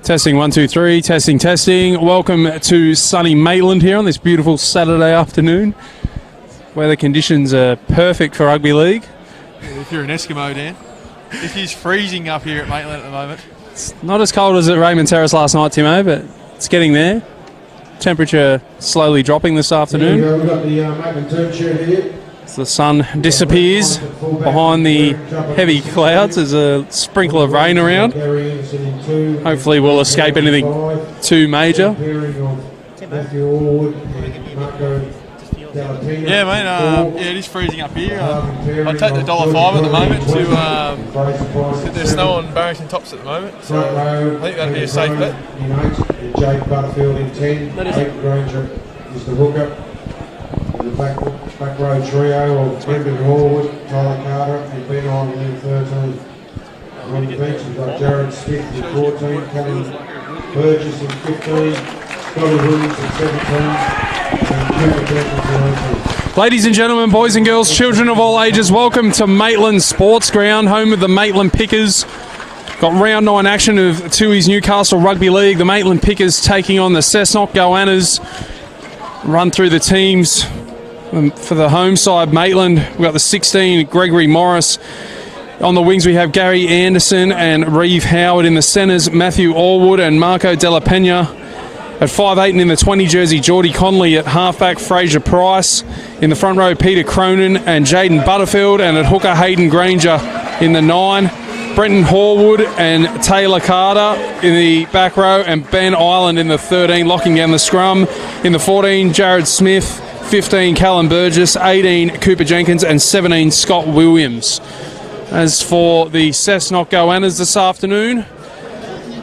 Testing 1, 2, 3. Testing, testing. Welcome to sunny Maitland here on this beautiful Saturday afternoon. Weather conditions are perfect for rugby league. If you're an Eskimo, Dan. It is freezing up here at Maitland at the moment. It's not as cold as at Raymond Terrace last night, Timo, but it's getting there. Temperature slowly dropping this afternoon. We've got the Maitland team shirt here. As the sun disappears behind the heavy clouds, there's a sprinkle of rain around. Hopefully we'll escape anything too major. Yeah, mate, it is freezing up here. I'd take the $1.05 at the moment to get their snow on Barrington Tops at the moment. So I think that'd be a safe bet. Jake Butterfield in 10, Eight Granger is the hooker. The back row trio of Brendan Horwood, Tyler Carter and Ben Island in 13. On the bench we've got Jared Smith in 14, Callum Burgess in 15, Scotty Williams in 17, and Cooper Jenkins in 18. Ladies and gentlemen, boys and girls, children of all ages, welcome to Maitland Sports Ground, home of the Maitland Pickers. Got round 9 action of Tui's Newcastle Rugby League. The Maitland Pickers taking on the Cessnock Goannas. Run through the teams. For the home side, Maitland, we've got the 16, Gregory Morris. On the wings, we have Gary Anderson and Reeve Howard. In the centres, Matthew Allwood and Marco Della Pena. At 5'8" and in the 20 jersey, Geordie Conley. At halfback, Fraser Price. In the front row, Peter Cronin and Jaden Butterfield. And at hooker, Hayden Granger in the 9. Brenton Horwood and Taylor Carter in the back row. And Ben Island in the 13, locking down the scrum. In the 14, Jared Smith. 15, Callum Burgess, 18, Cooper Jenkins, and 17, Scott Williams. As for the Cessnock Goannas this afternoon,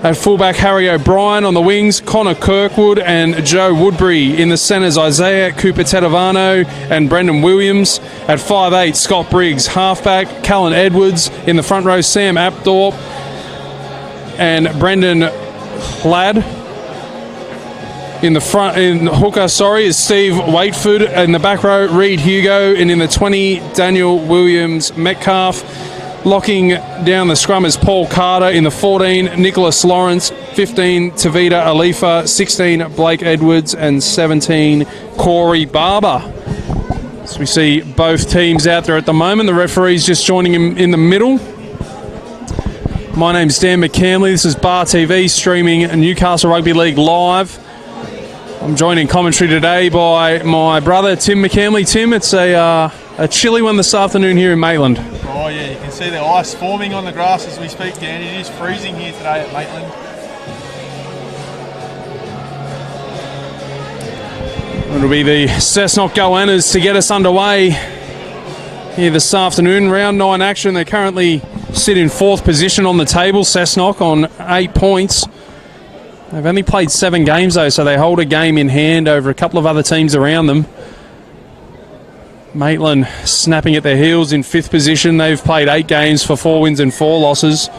at fullback, Harry O'Brien. On the wings, Connor Kirkwood and Joe Woodbury. In the centres, Isaiah Cooper Tedovano and Brendan Williams. At 5'8", Scott Briggs. Halfback, Callan Edwards. In the front row, Sam Apthorpe and Brendan Ladd. In the hooker, is Steve Waitford. In the back row, Reed Hugo. And in the 20, Daniel Williams Metcalf. Locking down the scrum is Paul Carter. In the 14, Nicholas Lawrence. 15, Tavita Alifa. 16, Blake Edwards. And 17, Corey Barber. So we see both teams out there at the moment. The referee's just joining him in the middle. My name's Dan McCamley. This is Bar TV streaming Newcastle Rugby League live. I'm joined in commentary today by my brother, Tim McCamley. Tim, it's a chilly one this afternoon here in Maitland. Oh, yeah, you can see the ice forming on the grass as we speak, Dan. It is freezing here today at Maitland. It'll be the Cessnock Goannas to get us underway here this afternoon. Round 9 action. They currently sit in 4th position on the table, Cessnock, on 8 points. They've only played 7 games, though, so they hold a game in hand over a couple of other teams around them. Maitland snapping at their heels in 5th position. They've played 8 games for 4 wins and 4 losses.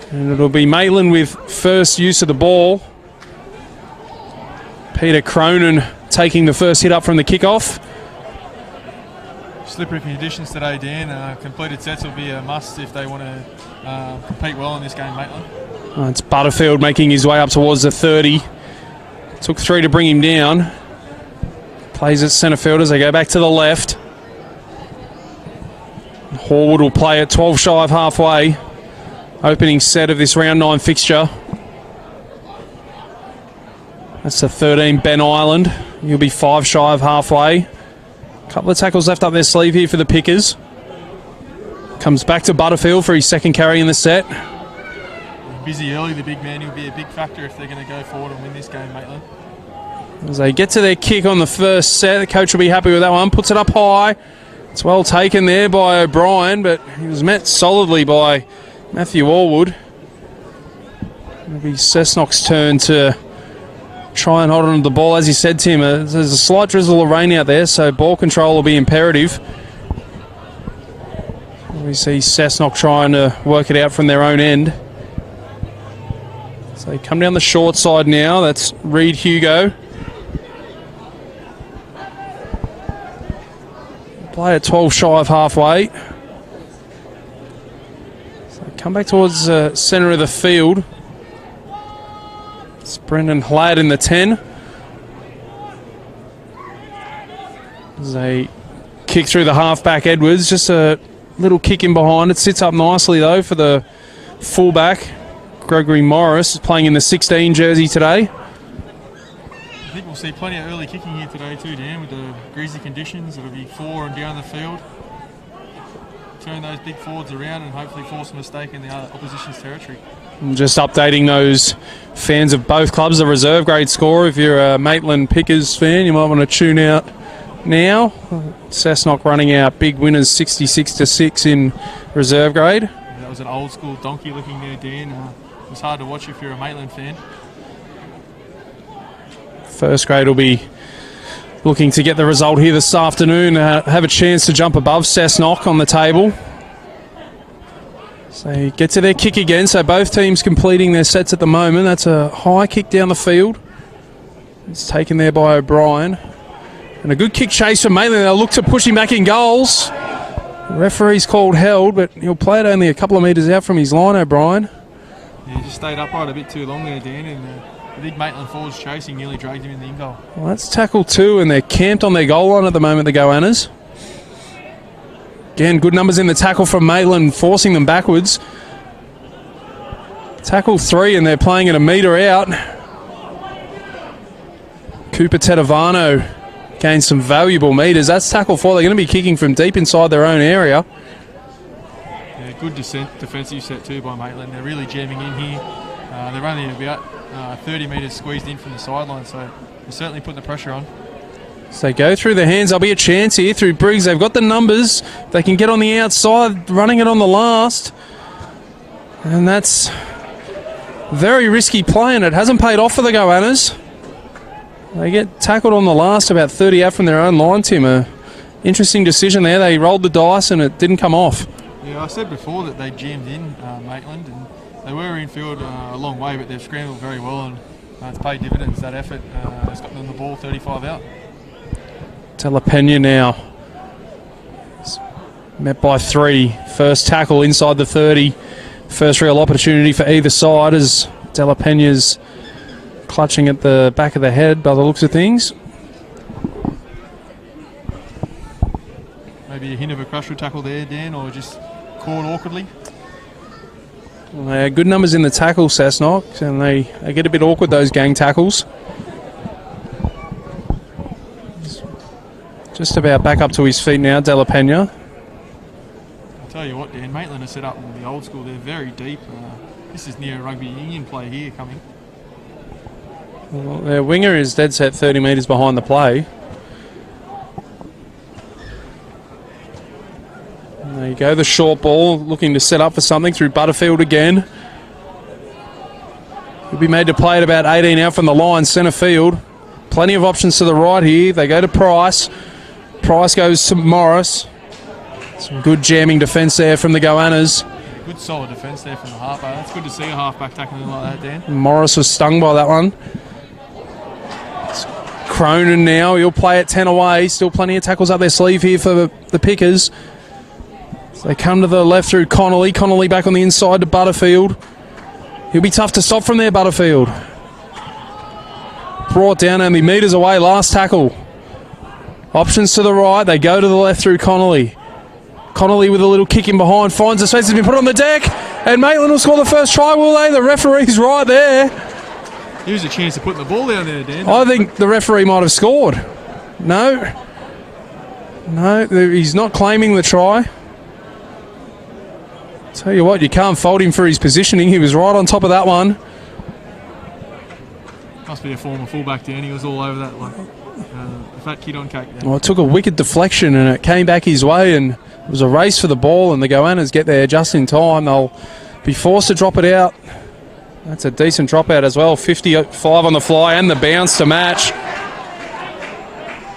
And it'll be Maitland with first use of the ball. Peter Cronin taking the first hit up from the kickoff. Slippery conditions today, Dan. Completed sets will be a must if they want to compete well in this game, Maitland. It's Butterfield making his way up towards the 30. Took 3 to bring him down. Plays at centre field as they go back to the left. Horwood will play at 12 shy of halfway. Opening set of this round 9 fixture. That's the 13, Ben Island. He'll be 5 shy of halfway. Couple of tackles left up their sleeve here for the Pickers. Comes back to Butterfield for his second carry in the set. Busy early, the big man. He'll be a big factor if they're going to go forward and win this game, Maitland. As they get to their kick on the first set, the coach will be happy with that one. Puts it up high. It's well taken there by O'Brien, but he was met solidly by Matthew Allwood. It'll be Cessnock's turn to try and hold on to the ball. As you said, Tim, there's a slight drizzle of rain out there, so ball control will be imperative. We see Cessnock trying to work it out from their own end. So they come down the short side now. That's Reed Hugo. Play at 12 shy of halfway. Come back towards the centre of the field. It's Brendan Hladd in the 10. As they kick through the halfback Edwards, just a little kick in behind. It sits up nicely though for the fullback. Gregory Morris is playing in the 16 jersey today. I think we'll see plenty of early kicking here today too, Dan, with the greasy conditions. It'll be 4 and down the field. Turn those big forwards around and hopefully force a mistake in the opposition's territory. I'm just updating those fans of both clubs, the reserve grade score. If you're a Maitland Pickers fan, you might want to tune out now. Cessnock running out big winners 66-6 in reserve grade. That was an old school donkey looking there, Dan. It was hard to watch if you're a Maitland fan. First grade will be looking to get the result here this afternoon, have a chance to jump above Cessnock on the table. So they get to their kick again, so both teams completing their sets at the moment. That's a high kick down the field. It's taken there by O'Brien. And a good kick chase from Maitland. They'll look to push him back in goals. The referee's called held, but he'll play it only a couple of metres out from his line, O'Brien. Yeah, he just stayed upright a bit too long there, Dan, and the big Maitland forwards chasing nearly dragged him in the in goal. Well, that's tackle 2, and they're camped on their goal line at the moment, the Goannas. Again, good numbers in the tackle from Maitland, forcing them backwards. Tackle 3, and they're playing it a metre out. Cooper Tedovano gained some valuable metres. That's tackle 4. They're going to be kicking from deep inside their own area. Yeah, good defensive set too by Maitland. They're really jamming in here. They're only about 30 metres squeezed in from the sideline, so they're certainly putting the pressure on. So they go through the hands. There'll be a chance here through Briggs. They've got the numbers. They can get on the outside, running it on the last. And that's very risky play, and it hasn't paid off for the Goannas. They get tackled on the last about 30 out from their own line, Tim. Interesting decision there. They rolled the dice and it didn't come off. Yeah, I said before that they jammed in Maitland, and they were infield a long way, but they've scrambled very well, and it's paid dividends. That effort has got them the ball 35 out. Delapena now. Met by 3. First tackle inside the 30. First real opportunity for either side as Delapena's clutching at the back of the head by the looks of things. Maybe a hint of a crusher tackle there, Dan, or just caught awkwardly. Good numbers in the tackle, Cessnock, and they get a bit awkward, those gang tackles. Just about back up to his feet now, Delapena. I'll tell you what, Dan, Maitland are set up in the old school. They're very deep. This is near a rugby union play here coming. Well, their winger is dead set 30 metres behind the play. And there you go, the short ball, looking to set up for something through Butterfield again. He'll be made to play at about 18 out from the line, centre field. Plenty of options to the right here. They go to Price. Price goes to Morris. Some good jamming defence there from the Goannas. Good solid defence there from the halfback. That's good to see a halfback tackling like that, Dan. Morris was stung by that one. It's Cronin now. He'll play it 10 away. Still plenty of tackles up their sleeve here for the Pickers. So they come to the left through Connolly. Connolly back on the inside to Butterfield. He'll be tough to stop from there, Butterfield. Brought down only metres away. Last tackle. Options to the right. They go to the left through Connolly. Connolly with a little kick in behind. Finds the space. Has been put on the deck. And Maitland will score the first try, will they? The referee's right there. Here's a chance of putting the ball down there, Dan. I think the referee might have scored. No, he's not claiming the try. Tell you what, you can't fault him for his positioning. He was right on top of that one. Must be a former fullback, Dan. He was all over that one. The fat kid on cake. Dan. Well, it took a wicked deflection and it came back his way, and it was a race for the ball, and the Goannas get there just in time. They'll be forced to drop it out. That's a decent dropout as well. 55 on the fly and the bounce to match.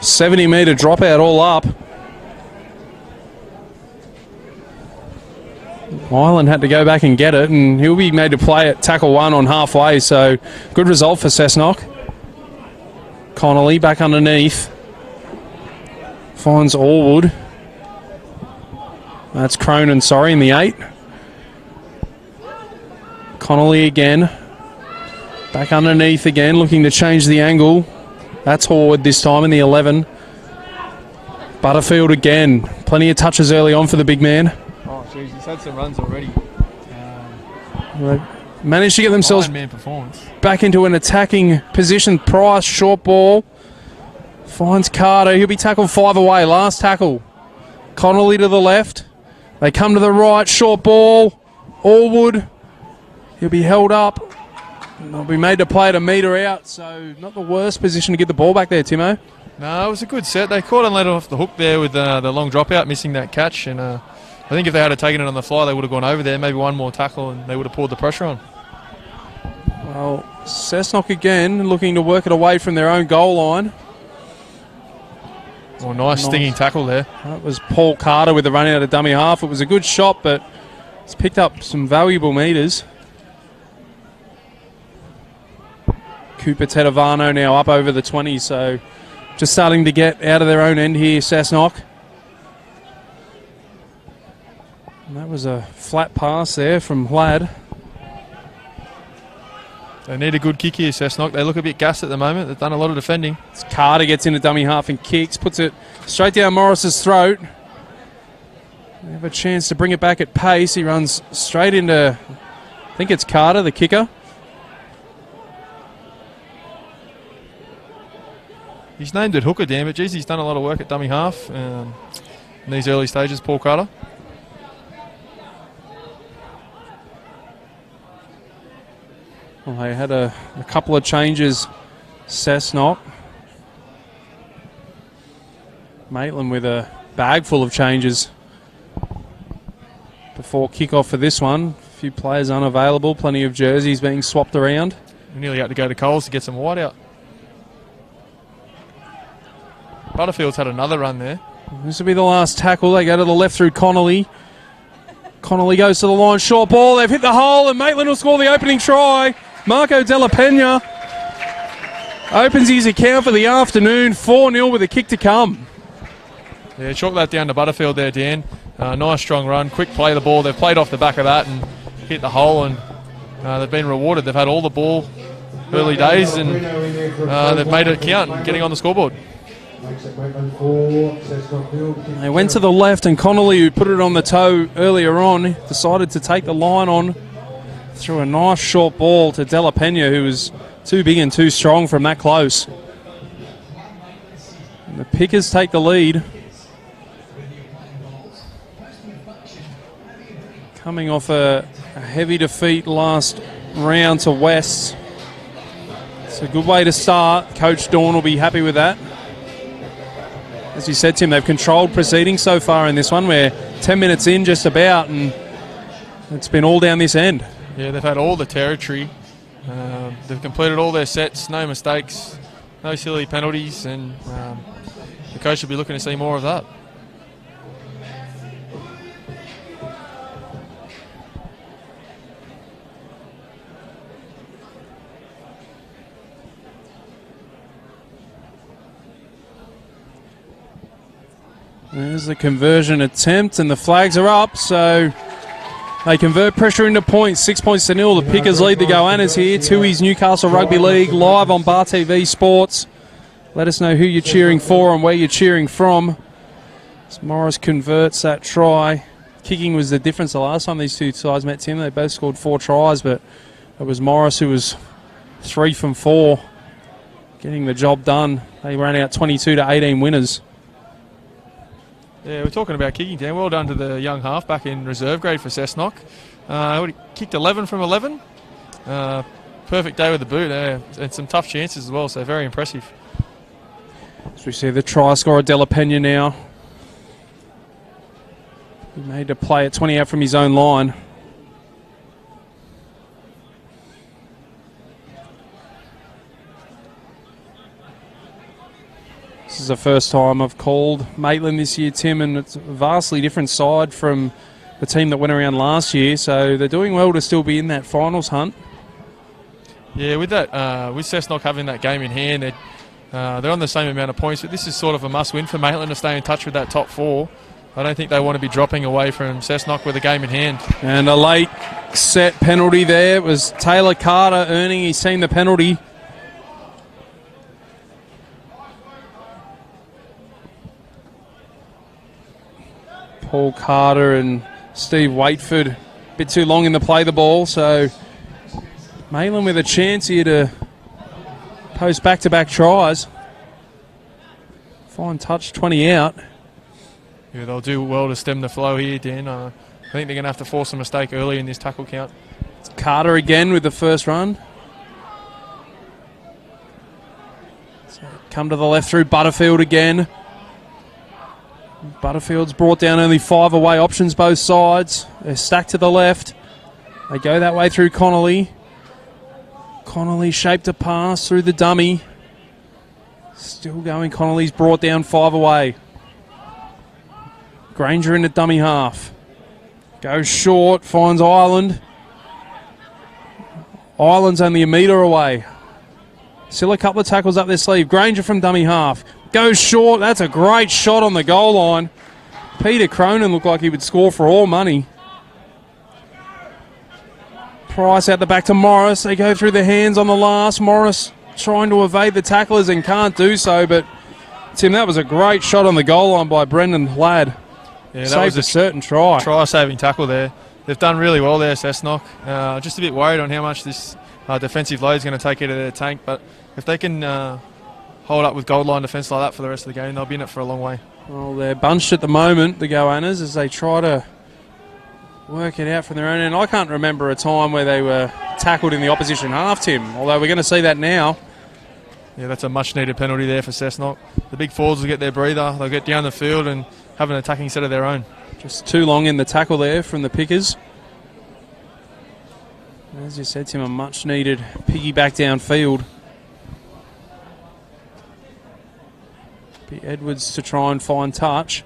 70-metre dropout all up. Maitland had to go back and get it, and he'll be made to play at tackle 1 on halfway, so good result for Cessnock. Connolly back underneath. Finds Allwood. That's Cronin, in the 8. Connolly again. Back underneath again, looking to change the angle. That's Horwood this time in the 11. Butterfield again. Plenty of touches early on for the big man. Oh, jeez, he's had some runs already. They managed to get themselves Man performance. back into an attacking position. Price, short ball. Finds Carter. He'll be tackled 5 away. Last tackle. Connolly to the left. They come to the right. Short ball. Allwood. He'll be held up. They'll be made to play it a metre out, so not the worst position to get the ball back there, Timo. No, it was a good set. They caught and let it off the hook there with the long dropout, missing that catch. And I think if they had taken it on the fly, they would have gone over there, maybe one more tackle, and they would have pulled the pressure on. Well, Cessnock again looking to work it away from their own goal line. Oh, nice stinging tackle there. That was Paul Carter with the run out of dummy half. It was a good shot, but it's picked up some valuable metres. Cooper Tedavano now up over the 20, so just starting to get out of their own end here, Cessnock. And that was a flat pass there from Ladd. They need a good kick here, Cessnock. They look a bit gassed at the moment. They've done a lot of defending. It's Carter gets into dummy half and kicks, puts it straight down Morris's throat. They have a chance to bring it back at pace. He runs straight into, I think it's Carter, the kicker. He's named it hooker, Dan, but geez, he's done a lot of work at dummy half in these early stages, Paul Carter. Well, they had a couple of changes. Cessnock. Maitland with a bag full of changes before kickoff for this one. A few players unavailable, plenty of jerseys being swapped around. We nearly had to go to Coles to get some white out. Butterfield's had another run there. This will be the last tackle. They go to the left through Connolly. Connolly goes to the line, short ball. They've hit the hole, and Maitland will score the opening try. Marco Della Pena opens his account for the afternoon, 4-0 with a kick to come. Yeah, chalk that down to Butterfield there, Dan. Nice strong run, quick play of the ball. They've played off the back of that and hit the hole, and they've been rewarded. They've had all the ball early days, and they've made it count, getting on the scoreboard. They went to the left, and Connolly, who put it on the toe earlier on, decided to take the line on. Threw a nice short ball to Della Pena, who was too big and too strong from that close. And the Pickers take the lead. Coming off a heavy defeat last round to West. It's a good way to start. Coach Dawn will be happy with that. As you said, Tim, they've controlled proceedings so far in this one. We're 10 minutes in just about, and it's been all down this end. Yeah, they've had all the territory. They've completed all their sets, no mistakes, no silly penalties, and the coach will be looking to see more of that. There's the conversion attempt, and the flags are up, so they convert pressure into points. 6 points to 0. The Pickers lead the Goannas here. Tui's Newcastle Rugby League, live on Bar TV Sports. Let us know who you're cheering for and where you're cheering from. As Morris converts that try. Kicking was the difference the last time these two sides met, Tim. They both scored 4 tries, but it was Morris who was 3 from 4, getting the job done. They ran out 22-18 winners. Yeah, we're talking about kicking, Dan. Well done to the young half back in reserve grade for Cessnock. He kicked 11 from 11. Perfect day with the boot, and some tough chances as well, so very impressive. As we see the try scorer, Della Pena now. He made a play at 20 out from his own line. This is the first time I've called Maitland this year, Tim, and it's a vastly different side from the team that went around last year, so they're doing well to still be in that finals hunt. Yeah, with that, with Cessnock having that game in hand, they're on the same amount of points, but this is sort of a must-win for Maitland to stay in touch with that top 4. I don't think they want to be dropping away from Cessnock with a game in hand. And a late set penalty there. It was Taylor Carter earning his team the penalty. Paul Carter and Steve Waitford a bit too long in the play the ball, so Maitland with a chance here to post back-to-back tries. Fine touch, 20 out. Yeah, they'll do well to stem the flow here, Dan. I think they're going to have to force a mistake early in this tackle count. It's Carter again with the first run. So come to the left through Butterfield again. Butterfield's brought down only 5 away options both sides. They're stacked to the left. They go that way through Connolly. Connolly shaped a pass through the dummy. Still going. Connolly's brought down 5 away. Granger in the dummy half. Goes short, finds Ireland. Ireland's only a metre away. Still a couple of tackles up their sleeve. Granger from dummy half. Goes short. That's a great shot on the goal line. Peter Cronin looked like he would score for all money. Price out the back to Morris. They go through the hands on the last. Morris trying to evade the tacklers and can't do so. But, Tim, that was a great shot on the goal line by Brendan Ladd. Yeah, that saved was a certain try. Try-saving tackle there. They've done really well there, Cessnock. Just a bit worried on how much this defensive load is going to take out of their tank. But if they can hold up with goal line defence like that for the rest of the game, they'll be in it for a long way. Well, they're bunched at the moment, the Goannas, as they try to work it out from their own end. I can't remember a time where they were tackled in the opposition half, Tim, although we're going to see that now. Yeah, that's a much-needed penalty there for Cessnock. The big forwards will get their breather. They'll get down the field and have an attacking set of their own. Just too long in the tackle there from the Pickers. As you said, Tim, a much-needed piggyback downfield. Be Edwards to try and find touch.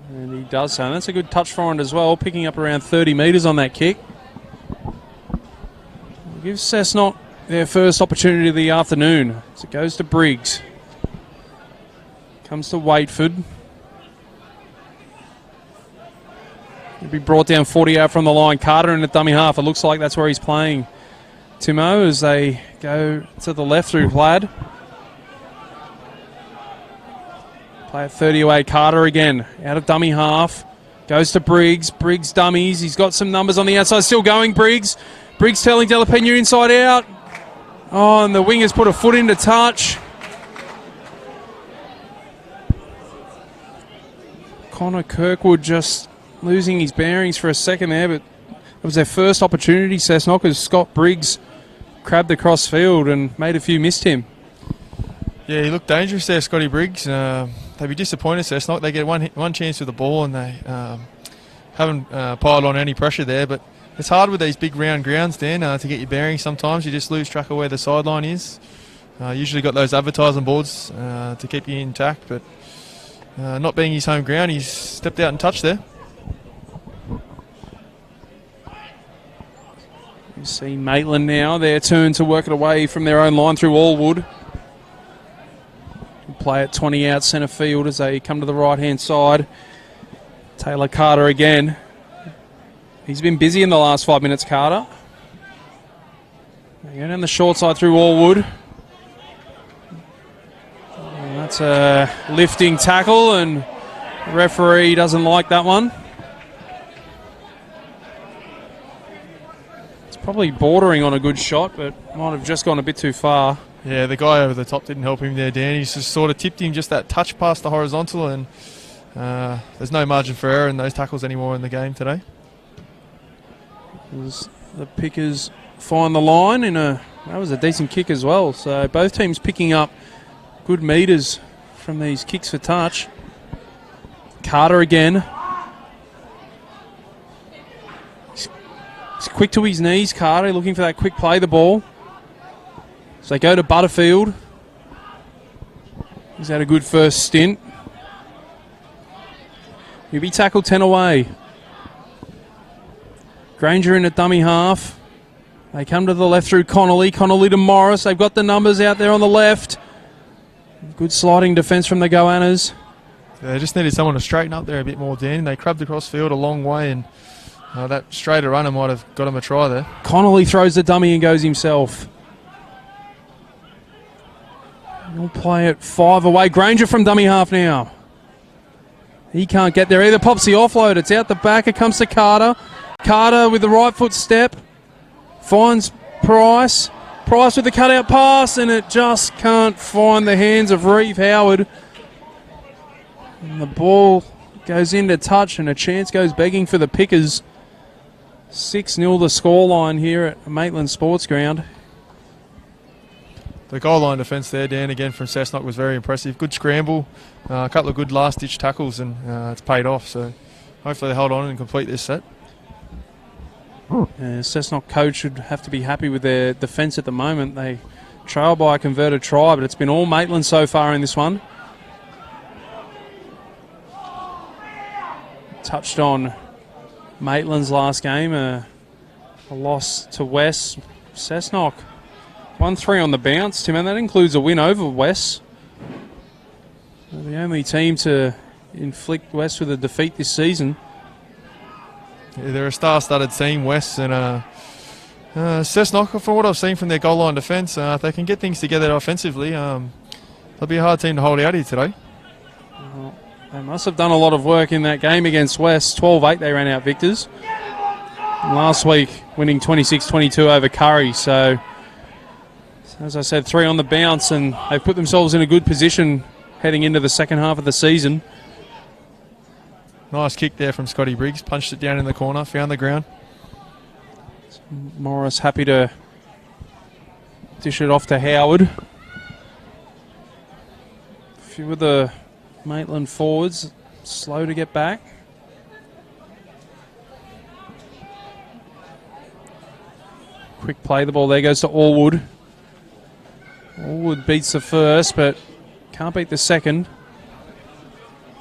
And he does so. And that's a good touch for him as well, picking up around 30 metres on that kick. Gives Cessnock their first opportunity of the afternoon. So it goes to Briggs. Comes to Waitford. He'll be brought down 40 out from the line. Carter in the dummy half. It looks like that's where he's playing. Timo as they go to the left through Ladd. Play at 30 away. Carter again. Out of dummy half. Goes to Briggs. Briggs dummies. He's got some numbers on the outside. Still going, Briggs. Briggs telling Delapena inside out. Oh, and the wingers put a foot into touch. Connor Kirkwood just losing his bearings for a second there, but it was their first opportunity, Cessnock, as Scott Briggs crabbed across field and made a few miss him. Yeah, he looked dangerous there, Scotty Briggs. They'd be disappointed, Cessnock. They get one chance with the ball and they haven't piled on any pressure there, but it's hard with these big round grounds, Dan, to get your bearings sometimes. You just lose track of where the sideline is. Usually got those advertising boards to keep you intact, but not being his home ground, he's stepped out and touched there. You see Maitland now, their turn to work it away from their own line through Allwood. Play at 20 out centre field as they come to the right-hand side. Taylor Carter again. He's been busy in the last 5 minutes, Carter. They go down the short side through Allwood. And that's a lifting tackle, and the referee doesn't like that one. It's probably bordering on a good shot, but might have just gone a bit too far. Yeah, the guy over the top didn't help him there, Dan. He's just sort of tipped him just that touch past the horizontal, and there's no margin for error in those tackles anymore in the game today. As the Pickers find the line that was a decent kick as well. So both teams picking up good metres from these kicks for touch. Carter again. He's quick to his knees, Carter, looking for that quick play the ball. So they go to Butterfield. He's had a good first stint. He'll be tackled 10 away. Granger in a dummy half. They come to the left through Connolly. Connolly to Morris. They've got the numbers out there on the left. Good sliding defence from the Goannas. They just needed someone to straighten up there a bit more, Dan. They crabbed across field a long way, and that straighter runner might have got him a try there. Connolly throws the dummy and goes himself. He'll play it 5 away. Granger from dummy half now. He can't get there either. Pops the offload. It's out the back. It comes to Carter. Carter with the right foot step. Finds Price. Price with the cutout pass, and it just can't find the hands of Reeve Howard. And the ball goes into touch, and a chance goes begging for the Pickers. 6-0 the scoreline here at Maitland Sports Ground. The goal line defence there, Dan, again from Cessnock was very impressive. Good scramble, a couple of good last-ditch tackles, and it's paid off. So hopefully they hold on and complete this set. Cessnock coach should have to be happy with their defence at the moment. They trail by a converted try, but it's been all Maitland so far in this one. Touched on Maitland's last game, a loss to West. Cessnock 1-3 on the bounce, Tim, and that includes a win over West. They're the only team to inflict West with a defeat this season. Yeah, they're a star-studded team, West, and Cessnock, from what I've seen from their goal line defence, if they can get things together offensively, they'll be a hard team to hold out here today. Well, they must have done a lot of work in that game against West. 12-8 they ran out victors. And last week, winning 26-22 over Curry, so as I said, 3 on the bounce, and they've put themselves in a good position heading into the second half of the season. Nice kick there from Scotty Briggs. Punched it down in the corner, found the ground. Morris happy to dish it off to Howard. A few of the Maitland forwards slow to get back. Quick play, the ball there goes to Allwood. Allwood beats the first, but can't beat the second.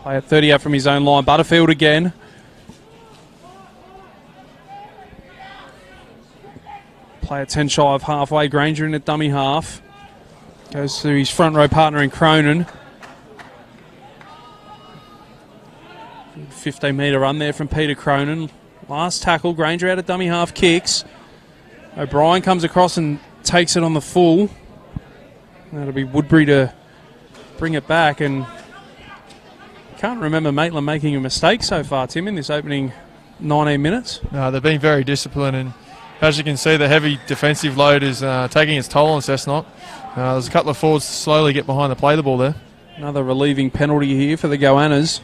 Play at 30 out from his own line. Butterfield again. Play at 10 shy of halfway. Granger in at dummy half. Goes to his front row partner in Cronin. 15-metre run there from Peter Cronin. Last tackle. Granger out at dummy half. Kicks. O'Brien comes across and takes it on the full. That'll be Woodbury to bring it back, and can't remember Maitland making a mistake so far, Tim, in this opening 19 minutes. No, they've been very disciplined, and as you can see, the heavy defensive load is taking its toll on Cessnock. There's a couple of forwards to slowly get behind the play the ball there. Another relieving penalty here for the Goannas.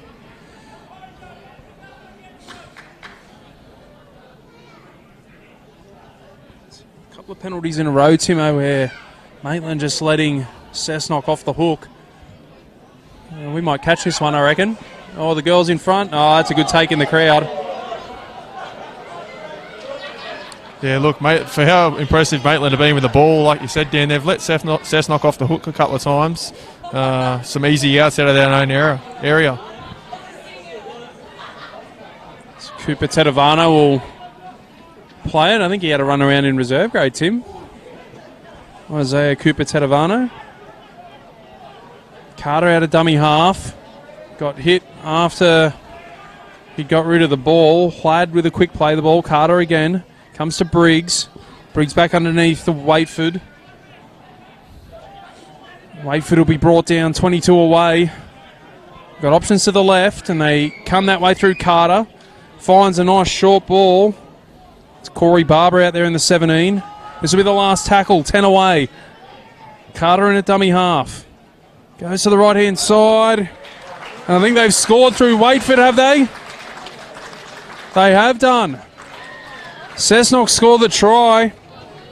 A couple of penalties in a row, Timo, where Maitland just letting Cessnock off the hook. We might catch this one, I reckon. Oh, the girls in front. Oh, that's a good take in the crowd. Yeah, look, mate, for how impressive Maitland have been with the ball, like you said, Dan, they've let Cessnock off the hook a couple of times. Some easy outs out of their own area. So Cooper Tedavano will play it. I think he had a run around in reserve grade, Tim. Isaiah Cooper Tedavano. Carter out of dummy half. Got hit after he got rid of the ball. Hladd with a quick play the ball. Carter again. Comes to Briggs. Briggs back underneath the Waitford. Waitford will be brought down 22 away. Got options to the left, and they come that way through Carter. Finds a nice short ball. It's Corey Barber out there in the 17. This will be the last tackle, 10 away. Carter in a dummy half. Goes to the right-hand side. And I think they've scored through Waitford, have they? They have done. Cessnock scored the try.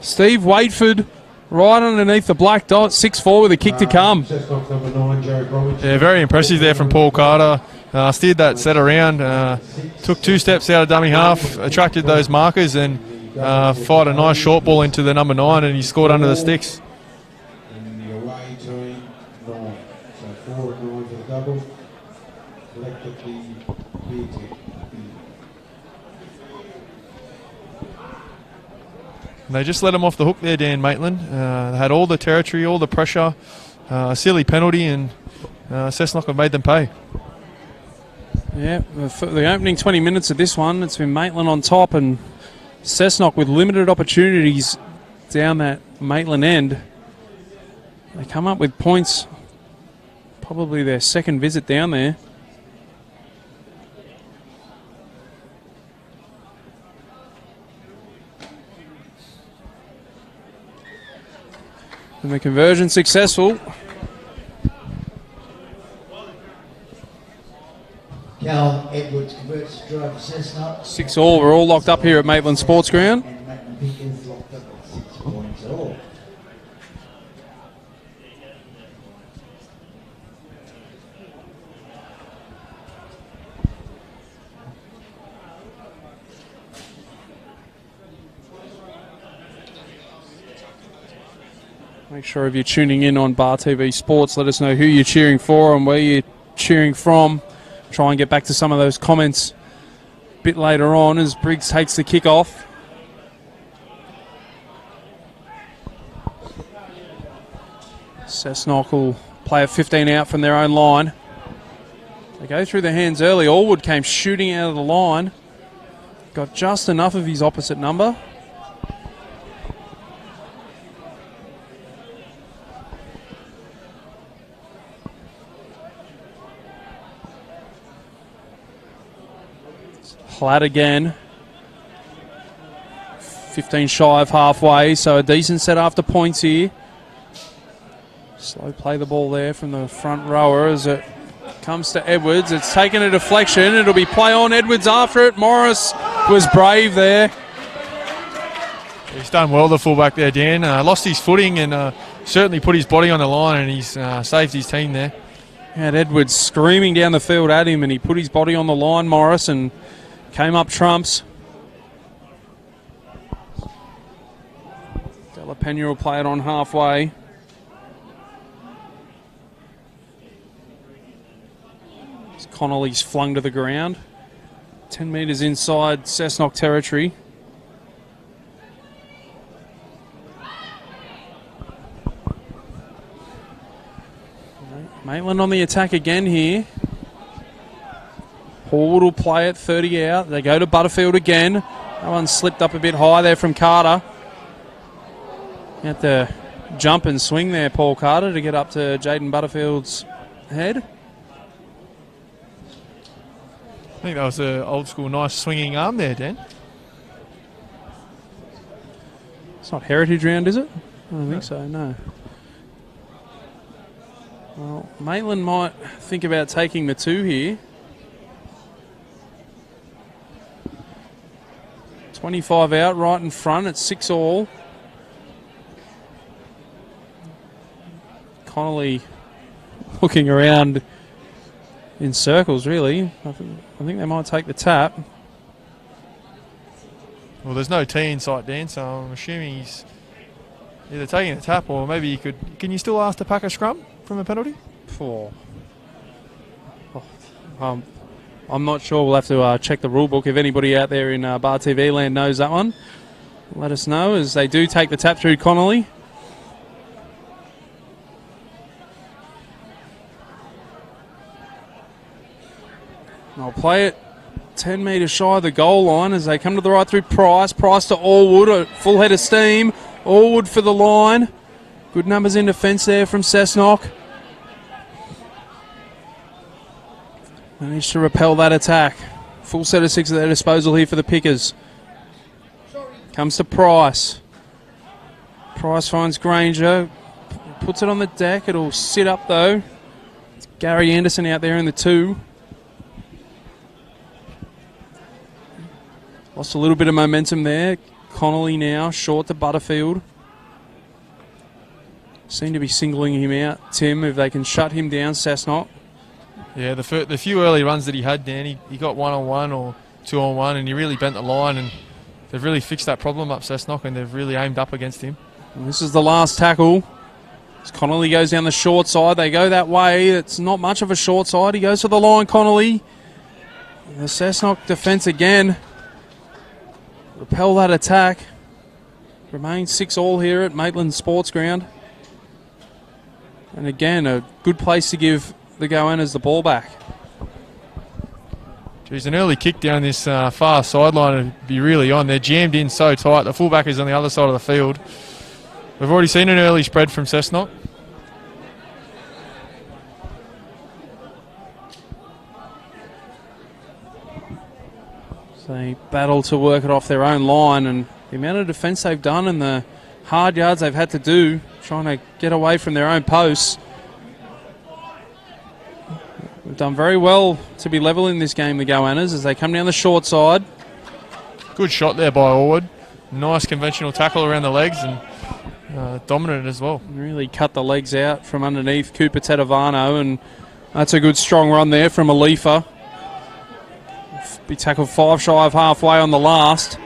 Steve Waitford right underneath the black dot, 6-4 with a kick to come. Cessnock number 9, Joe Bromwich. Yeah, very impressive there from Paul Carter. Steered that set around. Took 2 steps out of dummy half, attracted those markers, and fired a nice short ball into the number 9, and he scored under the sticks. And the away team, 9. So 4 and 9 for the double. Selected the B team. They just let him off the hook there, Dan Maitland. They had all the territory, all the pressure. A silly penalty, and Cessnock have made them pay. Yeah, for the opening 20 minutes of this one, it's been Maitland on top and Cessnock with limited opportunities down that Maitland end. They come up with points, probably their second visit down there. And the conversion successful. Cal Edwards converts to drive Cessnock. 6-all. We're all locked up here at Maitland Sports Ground. And Maitland Pickers locked up at 6 points all. Make sure if you're tuning in on Bar TV Sports, let us know who you're cheering for and where you're cheering from. Try and get back to some of those comments a bit later on as Briggs takes the kickoff. Cessnock will play a 15 out from their own line. They go through the hands early. Allwood came shooting out of the line. Got just enough of his opposite number. Platt again. 15 shy of halfway, so a decent set after points here. Slow play the ball there from the front rower as it comes to Edwards. It's taken a deflection. It'll be play on. Edwards after it. Morris was brave there. He's done well, the fullback there, Dan. Lost his footing and certainly put his body on the line, and he's saved his team there. Had Edwards screaming down the field at him, and he put his body on the line, Morris, and came up trumps. Della Pena will play it on halfway. As Connolly's flung to the ground. 10 metres inside Cessnock territory. Maitland on the attack again here. Hallwood will play it 30 out. They go to Butterfield again. That one slipped up a bit high there from Carter. Had to jump and swing there, Paul Carter, to get up to Jaden Butterfield's head. I think that was an old school nice swinging arm there, Dan. It's not Heritage Round, is it? I don't think so, no. Well, Maitland might think about taking the 2 here. 25 out, right in front at 6-all. Connolly looking around in circles, really. I think they might take the tap. Well, there's no tee in sight, Dan, so I'm assuming he's either taking the tap or maybe he could... Can you still ask to pack a scrum from a penalty? I'm not sure. We'll have to check the rule book. If anybody out there in Bar TV land knows that one, let us know as they do take the tap through Connolly. I'll play it 10 metres shy of the goal line as they come to the right through Price. Price to Allwood, a full head of steam. Allwood for the line. Good numbers in defence there from Cessnock. Managed to repel that attack. Full set of 6 at their disposal here for the Pickers. Comes to Price. Price finds Granger. Puts it on the deck. It'll sit up though. It's Gary Anderson out there in the 2. Lost a little bit of momentum there. Connolly now short to Butterfield. Seem to be singling him out, Tim, if they can shut him down, Cessnock. Yeah, the few early runs that he had, Dan, he got 1-on-1 or 2-on-1 and he really bent the line, and they've really fixed that problem up Cessnock and they've really aimed up against him. And this is the last tackle. As Connolly goes down the short side, they go that way. It's not much of a short side. He goes for the line, Connolly. The Cessnock defence again. Repel that attack. Remains 6-all here at Maitland Sports Ground. And again, a good place to give the Goannas the ball back. Geez, an early kick down this far sideline would be really on. They're jammed in so tight. The fullback is on the other side of the field. We've already seen an early spread from Cessnock. So they battle to work it off their own line, and the amount of defence they've done and the hard yards they've had to do trying to get away from their own posts. We've done very well to be level in this game, the Goannas, as they come down the short side. Good shot there by Orwood. Nice conventional tackle around the legs and dominant as well. Really cut the legs out from underneath Cooper Tedavano, and that's a good strong run there from Alifa. Be tackled 5 shy of halfway on the last.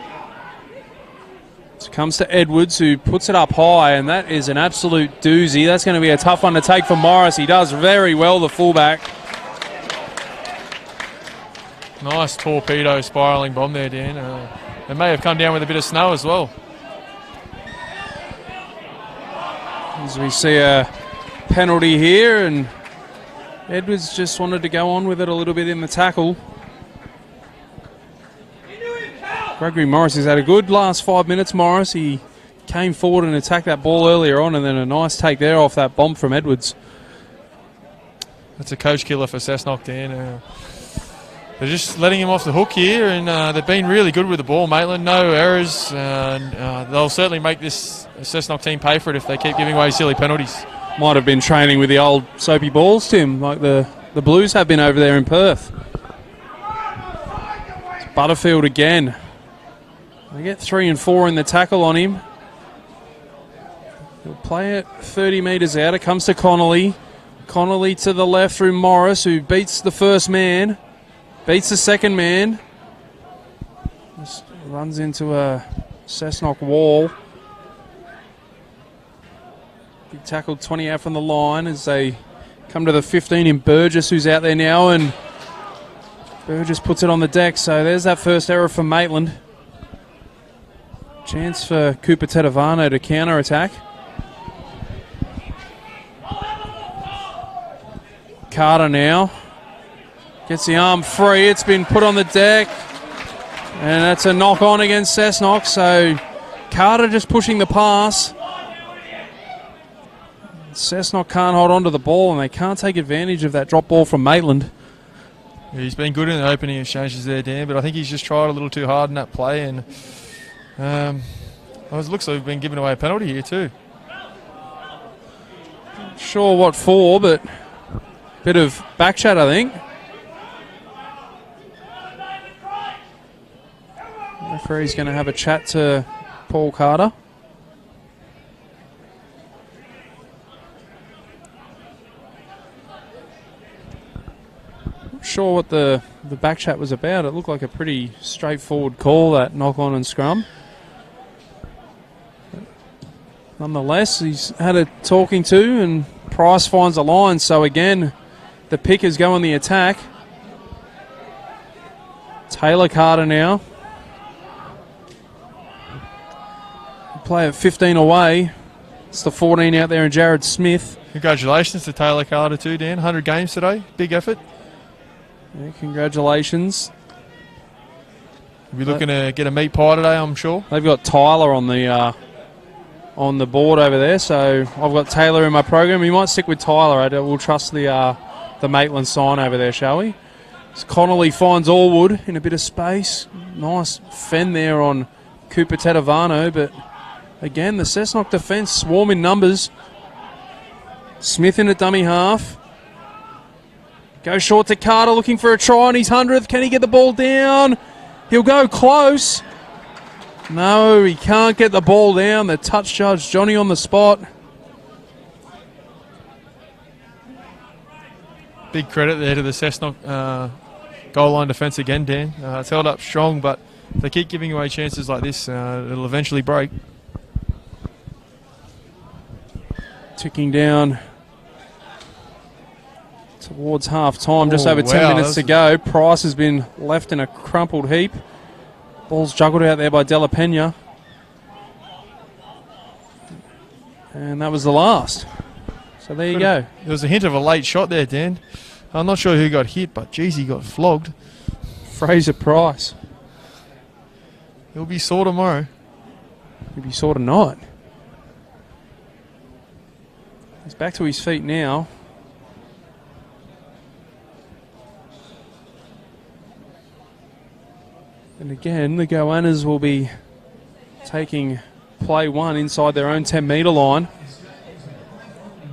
So it comes to Edwards, who puts it up high, and that is an absolute doozy. That's going to be a tough one to take for Morris. He does very well, the fullback. Nice torpedo spiralling bomb there, Dan. It may have come down with a bit of snow as well. As we see a penalty here, and Edwards just wanted to go on with it a little bit in the tackle. Gregory Morris has had a good last 5 minutes, Morris. He came forward and attacked that ball earlier on, and then a nice take there off that bomb from Edwards. That's a coach killer for Cessnock, Dan. They're just letting him off the hook here, and they've been really good with the ball, Maitland. No errors. They'll certainly make this Cessnock team pay for it if they keep giving away silly penalties. Might have been training with the old soapy balls, Tim, like the Blues have been over there in Perth. It's Butterfield again. They get 3 and 4 in the tackle on him. He'll play it 30 metres out. It comes to Connolly. Connolly to the left through Morris, who beats the first man. Beats the second man. Just runs into a Cessnock wall. Big tackle 20 out from the line as they come to the 15 in Burgess, who's out there now, and Burgess puts it on the deck. So there's that first error for Maitland. Chance for Cooper Tedavano to counter-attack. Carter now. Gets the arm free. It's been put on the deck. And that's a knock-on against Cessnock. So Carter just pushing the pass. Cessnock can't hold on to the ball, and they can't take advantage of that drop ball from Maitland. Yeah, he's been good in the opening exchanges there, Dan, but I think he's just tried a little too hard in that play, and it looks like we've been giving away a penalty here too. Sure what for, but a bit of back chat, I think. The referee's going to have a chat to Paul Carter. Not sure what the back chat was about. It looked like a pretty straightforward call, that knock on and scrum. Nonetheless, he's had a talking to, and Price finds a line. So again, the Pickers go on the attack. Taylor Carter now. Play at 15 away. It's the 14 out there, and Jared Smith. Congratulations to Taylor Carter too, Dan. 100 games today. Big effort. Yeah, congratulations. We'll be looking to get a meat pie today, I'm sure. They've got Tyler on the board over there, so I've got Taylor in my program. We might stick with Tyler. We'll trust the Maitland sign over there, shall we? So Connolly finds Allwood in a bit of space. Nice fend there on Cooper Tedavano, but again, the Cessnock defence swarm in numbers. Smith in at dummy half. Goes short to Carter, looking for a try on his 100th. Can he get the ball down? He'll go close. No, he can't get the ball down. The touch judge, Johnny, on the spot. Big credit there to the Cessnock goal line defence again, Dan. It's held up strong, but if they keep giving away chances like this, it'll eventually break. Ticking down towards half-time, just over 10 minutes to go. Price has been left in a crumpled heap. Ball's juggled out there by Della Pena. And that was the last. So there you go. There was a hint of a late shot there, Dan. I'm not sure who got hit, but geez, he got flogged. Fraser Price. He'll be sore tomorrow. Maybe sort of not. He's back to his feet now. And again, the Goannas will be taking play one inside their own 10-metre line.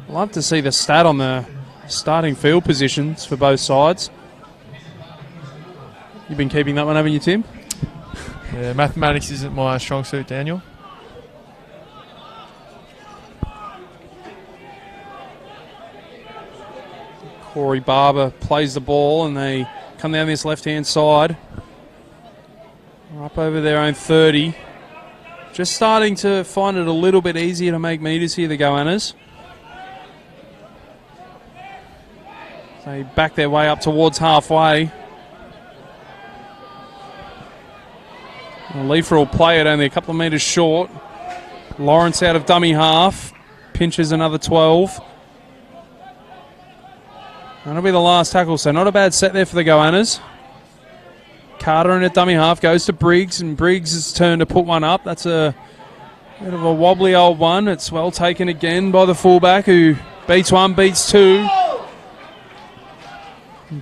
Love to see the stat on the starting field positions for both sides. You've been keeping that one, haven't you, Tim? Yeah, mathematics isn't my strong suit, Daniel. Corey Barber plays the ball and they come down this left-hand side. We're up over their own 30. Just starting to find it a little bit easier to make metres here, the Goannas. They back their way up towards halfway. Leifer will play it only a couple of metres short. Lawrence out of dummy half. Pinches another 12. That'll be the last tackle, so not a bad set there for the Goannas. Carter in a dummy half goes to Briggs, and Briggs' turn to put one up. That's a bit of a wobbly old one. It's well taken again by the fullback, who beats one, beats two.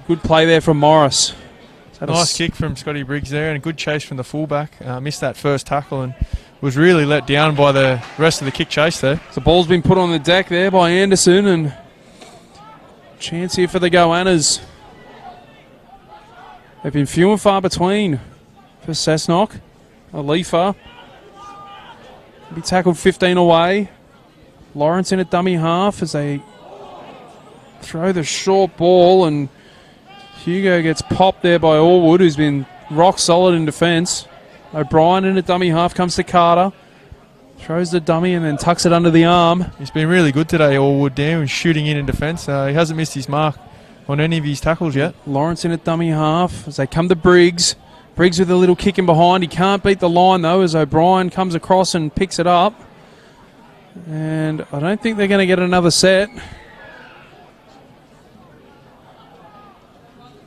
Good play there from Morris. Nice kick from Scotty Briggs there, and a good chase from the fullback. Missed that first tackle and was really let down by the rest of the kick chase there. The ball's been put on the deck there by Anderson, and chance here for the Goannas. They've been few and far between for Cessnock. Leifer be tackled 15 away. Lawrence in a dummy half as they throw the short ball, and Hugo gets popped there by Allwood, who's been rock solid in defence. O'Brien in a dummy half comes to Carter. Throws the dummy and then tucks it under the arm. He's been really good today, Allwood, down, shooting in defence. He hasn't missed his mark on any of his tackles yet. Lawrence in a dummy half as they come to Briggs. Briggs with a little kick in behind. He can't beat the line, though, as O'Brien comes across and picks it up. And I don't think they're going to get another set.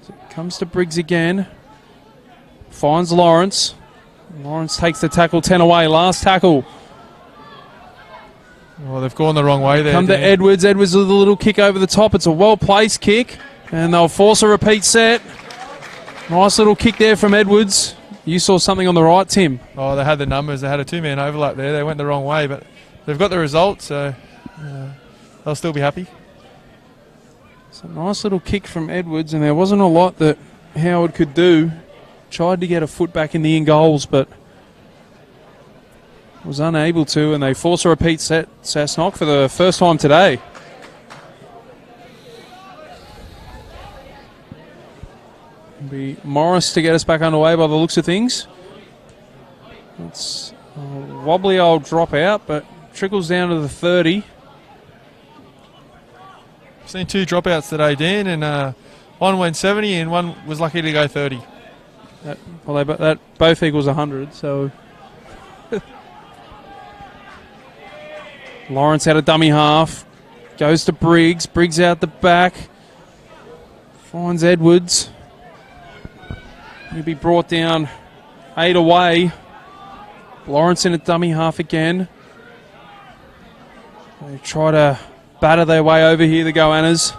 So it comes to Briggs again. Finds Lawrence. Lawrence takes the tackle, 10 away. Last tackle. Well, they've gone the wrong way there. Come to Edwards. Edwards with a little kick over the top. It's a well-placed kick, and they'll force a repeat set. Nice little kick there from Edwards. You saw something on the right, Tim. Oh, they had the numbers. They had a two-man overlap there. They went the wrong way, but they've got the result, so they'll still be happy. It's a nice little kick from Edwards, and there wasn't a lot that Howard could do. Tried to get a foot back in the in-goals, but was unable to, and they force a repeat set, Cessnock, for the first time today. It'll be Morris to get us back underway by the looks of things. It's a wobbly old drop out, but trickles down to the 30. I've seen two dropouts today, Dan, and one went 70 and one was lucky to go 30. That both equals 100, so... Lawrence out of dummy half. Goes to Briggs. Briggs out the back. Finds Edwards. He'll be brought down 8 away. Lawrence in a dummy half again. They try to batter their way over here, the Goannas.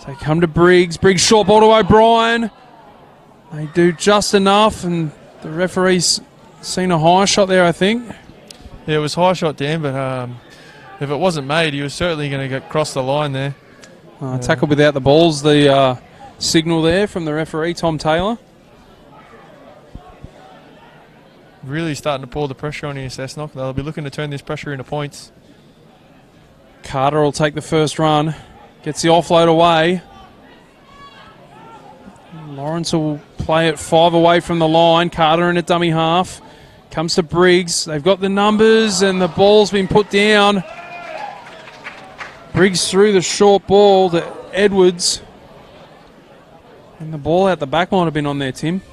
They come to Briggs. Briggs short ball to O'Brien. They do just enough, and the referee's seen a high shot there, I think. Yeah, it was high shot, Dan, but if it wasn't made, he was certainly going to get across the line there. Tackle without the balls, the signal there from the referee, Tom Taylor. Really starting to pour the pressure on here, Cessnock. They'll be looking to turn this pressure into points. Carter will take the first run. Gets the offload away. Lawrence will play it 5 away from the line. Carter in a dummy half. Comes to Briggs. They've got the numbers, and the ball's been put down. Briggs threw the short ball to Edwards. And the ball out the back might have been on there, Tim.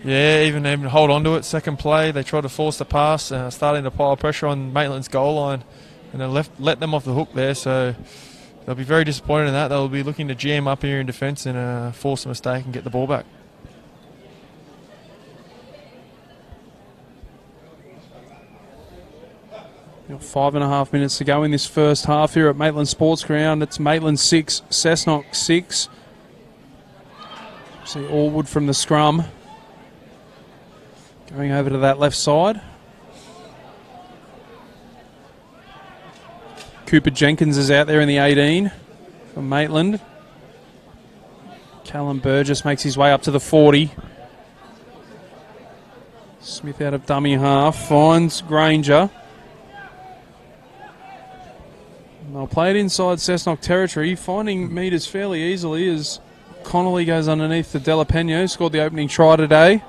Yeah, even able to hold on to it. Second play, they tried to force the pass, starting to pile pressure on Maitland's goal line, and then let them off the hook there. So they'll be very disappointed in that. They'll be looking to jam up here in defence and force a mistake and get the ball back. Got 5.5 minutes to go in this first half here at Maitland Sports Ground. It's Maitland 6, Cessnock 6. See Allwood from the scrum. Going over to that left side. Cooper Jenkins is out there in the 18 for Maitland. Callum Burgess makes his way up to the 40. Smith out of dummy half, finds Granger. They'll play it inside Cessnock territory, finding metres fairly easily as Connolly goes underneath the Delapeno, scored the opening try today.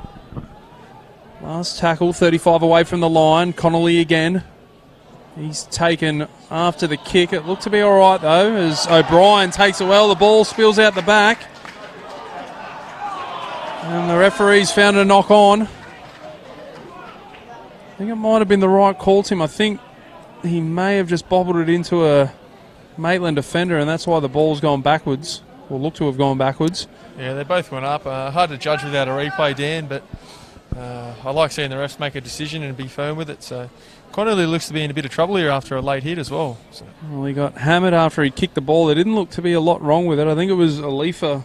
Last tackle, 35 away from the line. Connolly again. He's taken after the kick. It looked to be all right, though, as O'Brien takes it well. The ball spills out the back. And the referee's found a knock on. I think it might have been the right call to him. I think he may have just bobbled it into a Maitland defender, and that's why the ball's gone backwards, or looked to have gone backwards. Yeah, they both went up. Hard to judge without a replay, Dan, but I like seeing the refs make a decision and be firm with it. So Connolly looks to be in a bit of trouble here after a late hit as well. So. Well, he got hammered after he kicked the ball. There didn't look to be a lot wrong with it. I think it was Alifa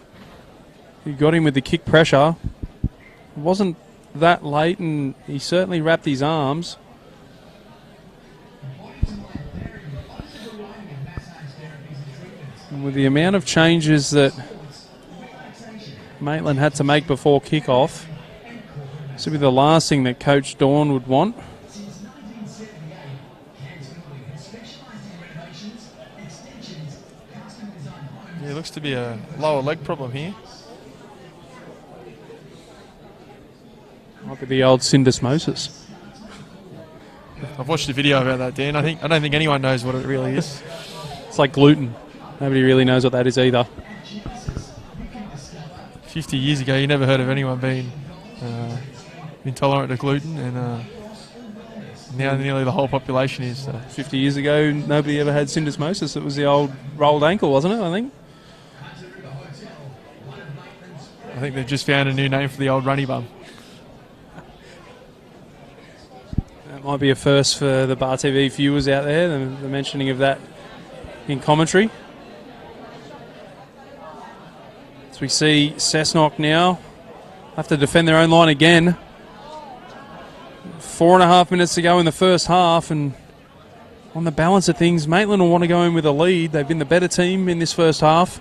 who got him with the kick pressure. It wasn't that late, and he certainly wrapped his arms. And with the amount of changes that Maitland had to make before kickoff, this would be the last thing that Coach Dawn would want. Yeah, looks to be a lower leg problem here. Might be the old syndesmosis. I've watched a video about that, Dan. I don't think anyone knows what it really is. It's like gluten. Nobody really knows what that is either. 50 years ago, you never heard of anyone being intolerant to gluten, and now nearly the whole population is. 50 years ago, nobody ever had syndesmosis. It was the old rolled ankle, wasn't it, I think? I think they've just found a new name for the old runny bum. That might be a first for the Bar TV viewers out there, the mentioning of that in commentary. As we see Cessnock now have to defend their own line again. 4.5 minutes to go in the first half, and on the balance of things, Maitland will want to go in with a lead. They've been the better team in this first half.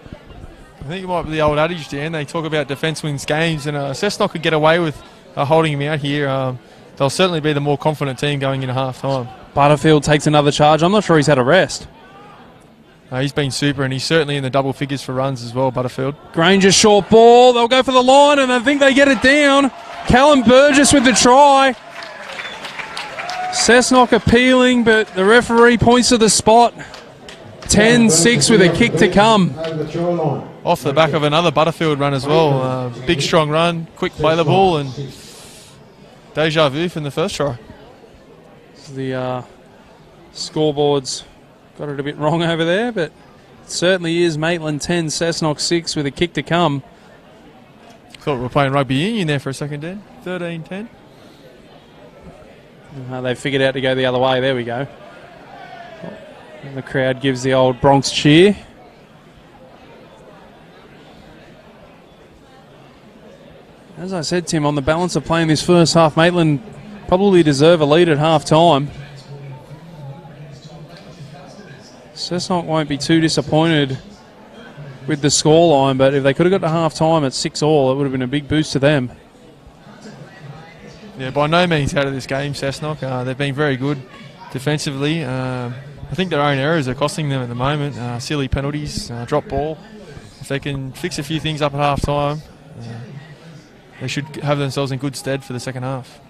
I think it might be the old adage, Dan. They talk about defence wins games, and Cessnock could get away with holding him out here. They'll certainly be the more confident team going into half-time. Butterfield takes another charge. I'm not sure he's had a rest. He's been super, and he's certainly in the double figures for runs as well, Butterfield. Granger short ball. They'll go for the line, and I think they get it down. Callum Burgess with the try. Cessnock appealing, but the referee points to the spot. 10-6 with a kick to come. Off the back of another Butterfield run as well. Big, strong run, quick play the ball, and deja vu from the first try. The scoreboard's got it a bit wrong over there, but it certainly is Maitland 10, Cessnock 6 with a kick to come. Thought we were playing rugby union there for a second, Dan. 13-10. They figured out to go the other way. There we go. And the crowd gives the old Bronx cheer. As I said, Tim, on the balance of playing this first half, Maitland probably deserve a lead at half-time. Cessnock won't be too disappointed with the scoreline, but if they could have got to half-time at 6-all, it would have been a big boost to them. Yeah, by no means out of this game, Cessnock. They've been very good defensively. I think their own errors are costing them at the moment. Silly penalties, drop ball. If they can fix a few things up at half-time, they should have themselves in good stead for the second half.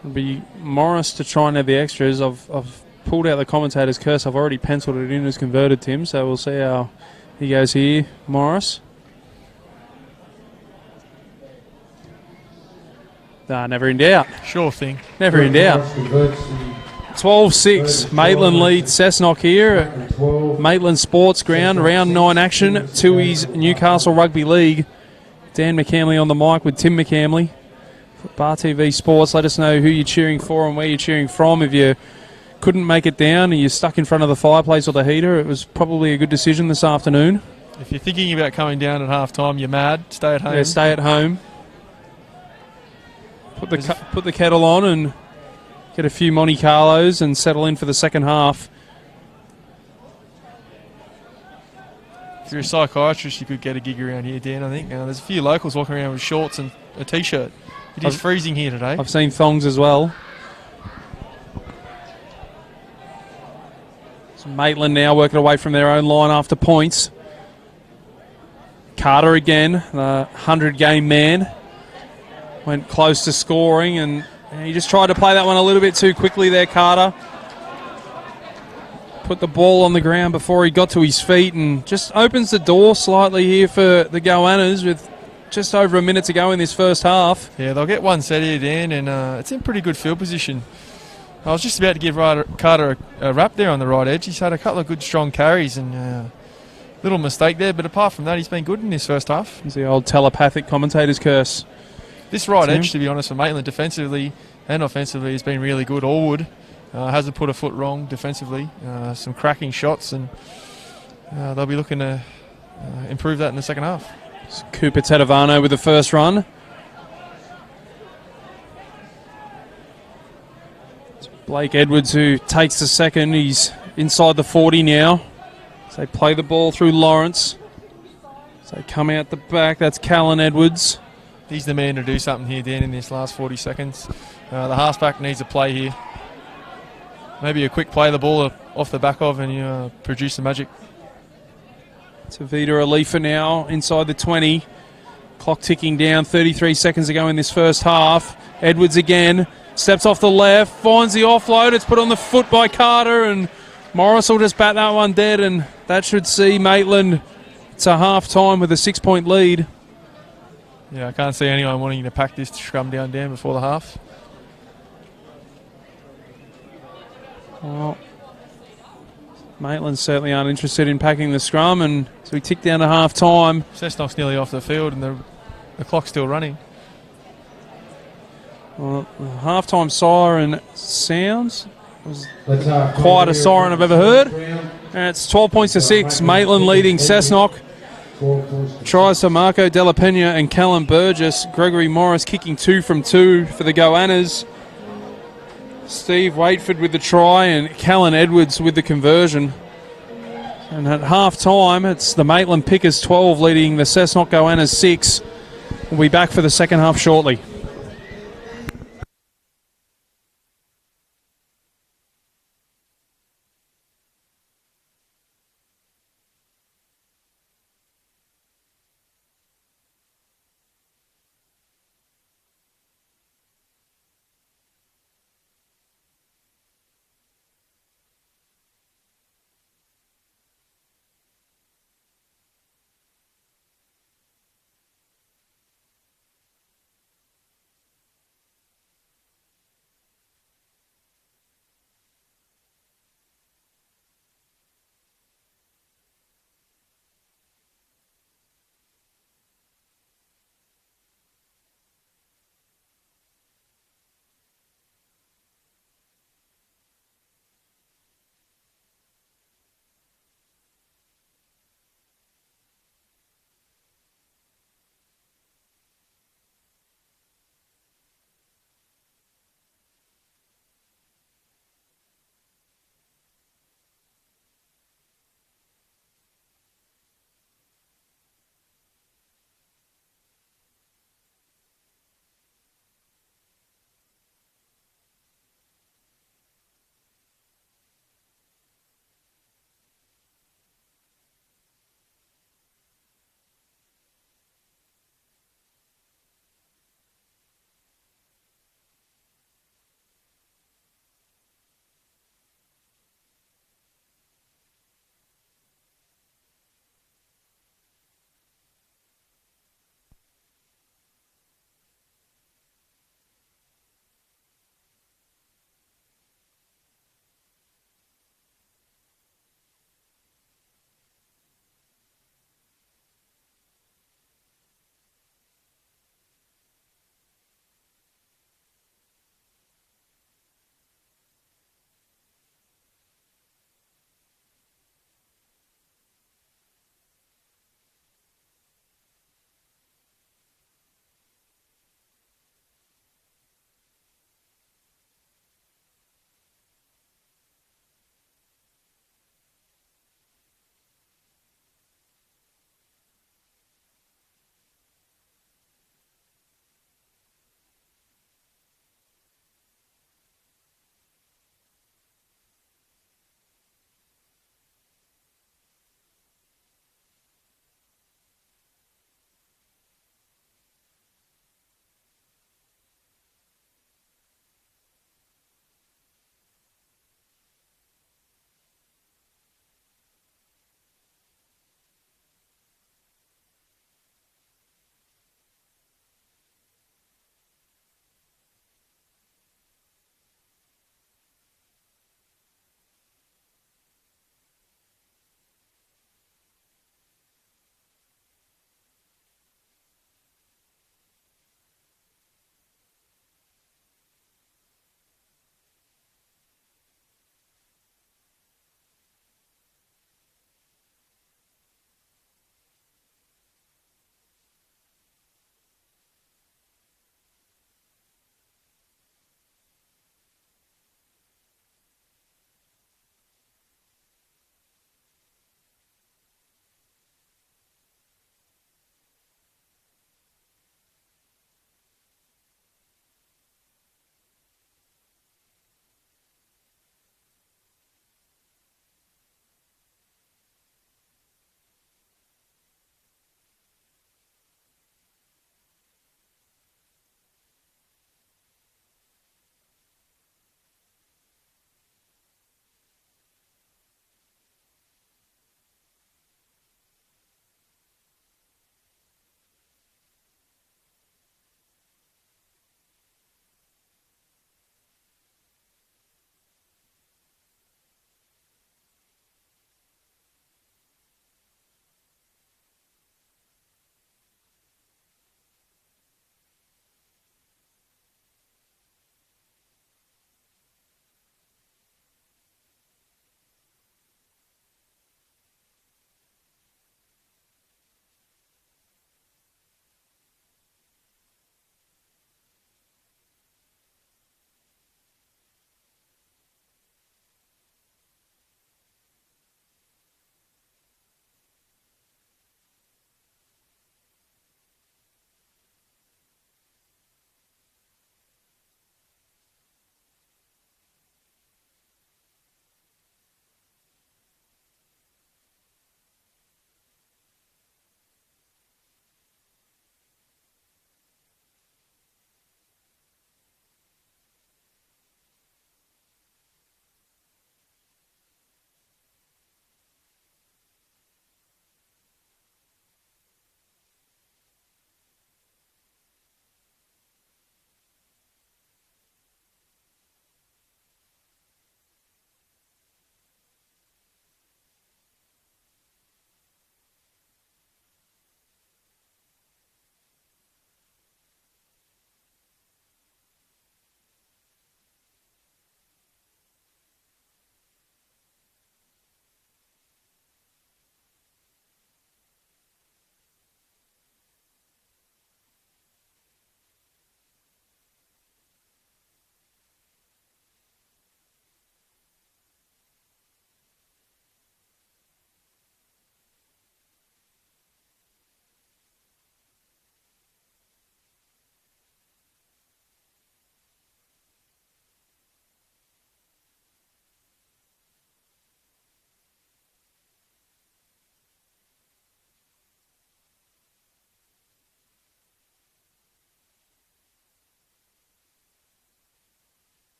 It'll be Morris to try and have the extras. I've pulled out the commentator's curse. I've already penciled it in as converted, Tim, so we'll see how he goes here. Morris. Never in doubt. Sure thing. Never in doubt. 12-6. Maitland leads Cessnock here at 12. Maitland Sports Ground. Round 9 action. Tui's Newcastle Rugby League. Dan McCamley on the mic with Tim McCamley. Bar TV Sports, let us know who you're cheering for and where you're cheering from. If you couldn't make it down and you're stuck in front of the fireplace or the heater, it was probably a good decision this afternoon. If you're thinking about coming down at half time, you're mad. Stay at home. Yeah, stay at home. Put the kettle on and get a few Monte Carlos and settle in for the second half. If you're a psychiatrist, you could get a gig around here, Dan, I think. There's a few locals walking around with shorts and a T-shirt. It is freezing here today. I've seen thongs as well. So Maitland now working away from their own line after points. Carter again, the 100-game man. Went close to scoring and he just tried to play that one a little bit too quickly there, Carter. Put the ball on the ground before he got to his feet and just opens the door slightly here for the Goannas with just over a minute to go in this first half. Yeah, they'll get one set here, Dan, and it's in pretty good field position. I was just about to give Carter a wrap there on the right edge. He's had a couple of good strong carries and little mistake there, but apart from that, he's been good in this first half. It's the old telepathic commentator's curse. This right edge, to be honest, for Maitland, defensively and offensively, has been really good. Allwood hasn't put a foot wrong defensively. Some cracking shots, and they'll be looking to improve that in the second half. It's Cooper Tedavano with the first run. It's Blake Edwards who takes the second. He's inside the 40 now. So they play the ball through Lawrence. So they come out the back. That's Callan Edwards. He's the man to do something here, Dan, in this last 40 seconds. The halfback needs a play here. Maybe a quick play the ball off the back of and you produce the magic. Tavita Alifa now inside the 20. Clock ticking down, 33 seconds to go in this first half. Edwards again, steps off the left, finds the offload. It's put on the foot by Carter and Morris will just bat that one dead and that should see Maitland to half time with a 6-point lead. Yeah, I can't see anyone wanting to pack this scrum down before the half. Well, Maitland certainly aren't interested in packing the scrum, and so we tick down to half time. Cessnock's nearly off the field and the clock's still running. Well, the half-time siren sounds. It was Let's quite a siren I've ever heard. And it's 12 points to 6. Maitland leading Cessnock. Tries to Marco Della Pena and Callum Burgess. Gregory Morris kicking 2 from 2 for the Goannas. Steve Waitford with the try and Callan Edwards with the conversion. And at half time, it's the Maitland Pickers 12 leading the Cessnock Goannas 6. We'll be back for the second half shortly.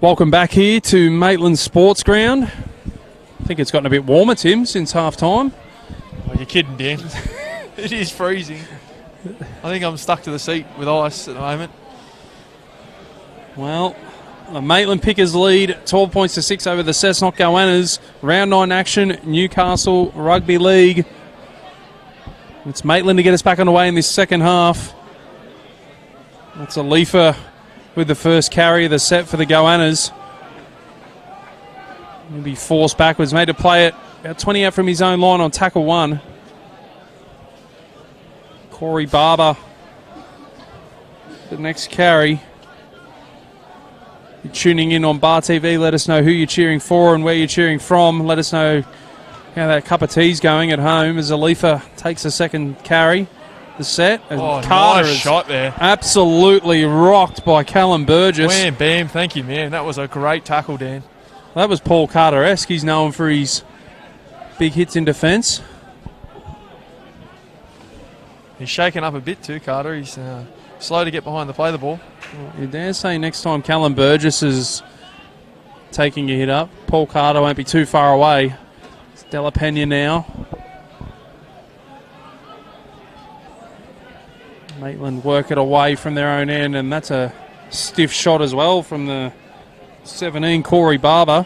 Welcome back here to Maitland Sports Ground. I think it's gotten a bit warmer, Tim, since half-time. Oh, you're kidding, Dan. It is freezing. I think I'm stuck to the seat with ice at the moment. Well, the Maitland Pickers lead 12 points to 6 over the Cessnock Goannas. Round 9 action, Newcastle Rugby League. It's Maitland to get us back on the way in this second half. That's a Alifa with the first carry of the set for the Goannas. He'll be forced backwards, made to play it about 20 out from his own line on tackle 1. Corey Barber, the next carry. You're tuning in on Bar TV. Let us know who you're cheering for and where you're cheering from. Let us know how that cup of tea's going at home as Alifa takes a second carry. The set. And Carter nice shot there. Absolutely rocked by Callum Burgess. Wham, bam, thank you, man. That was a great tackle, Dan. That was Paul Carter-esque. He's known for his big hits in defence. He's shaken up a bit too, Carter. He's slow to get behind the play the ball. You dare say next time Callum Burgess is taking a hit up, Paul Carter won't be too far away. It's Della Pena now. Maitland work it away from their own end, and that's a stiff shot as well from the 17, Corey Barber.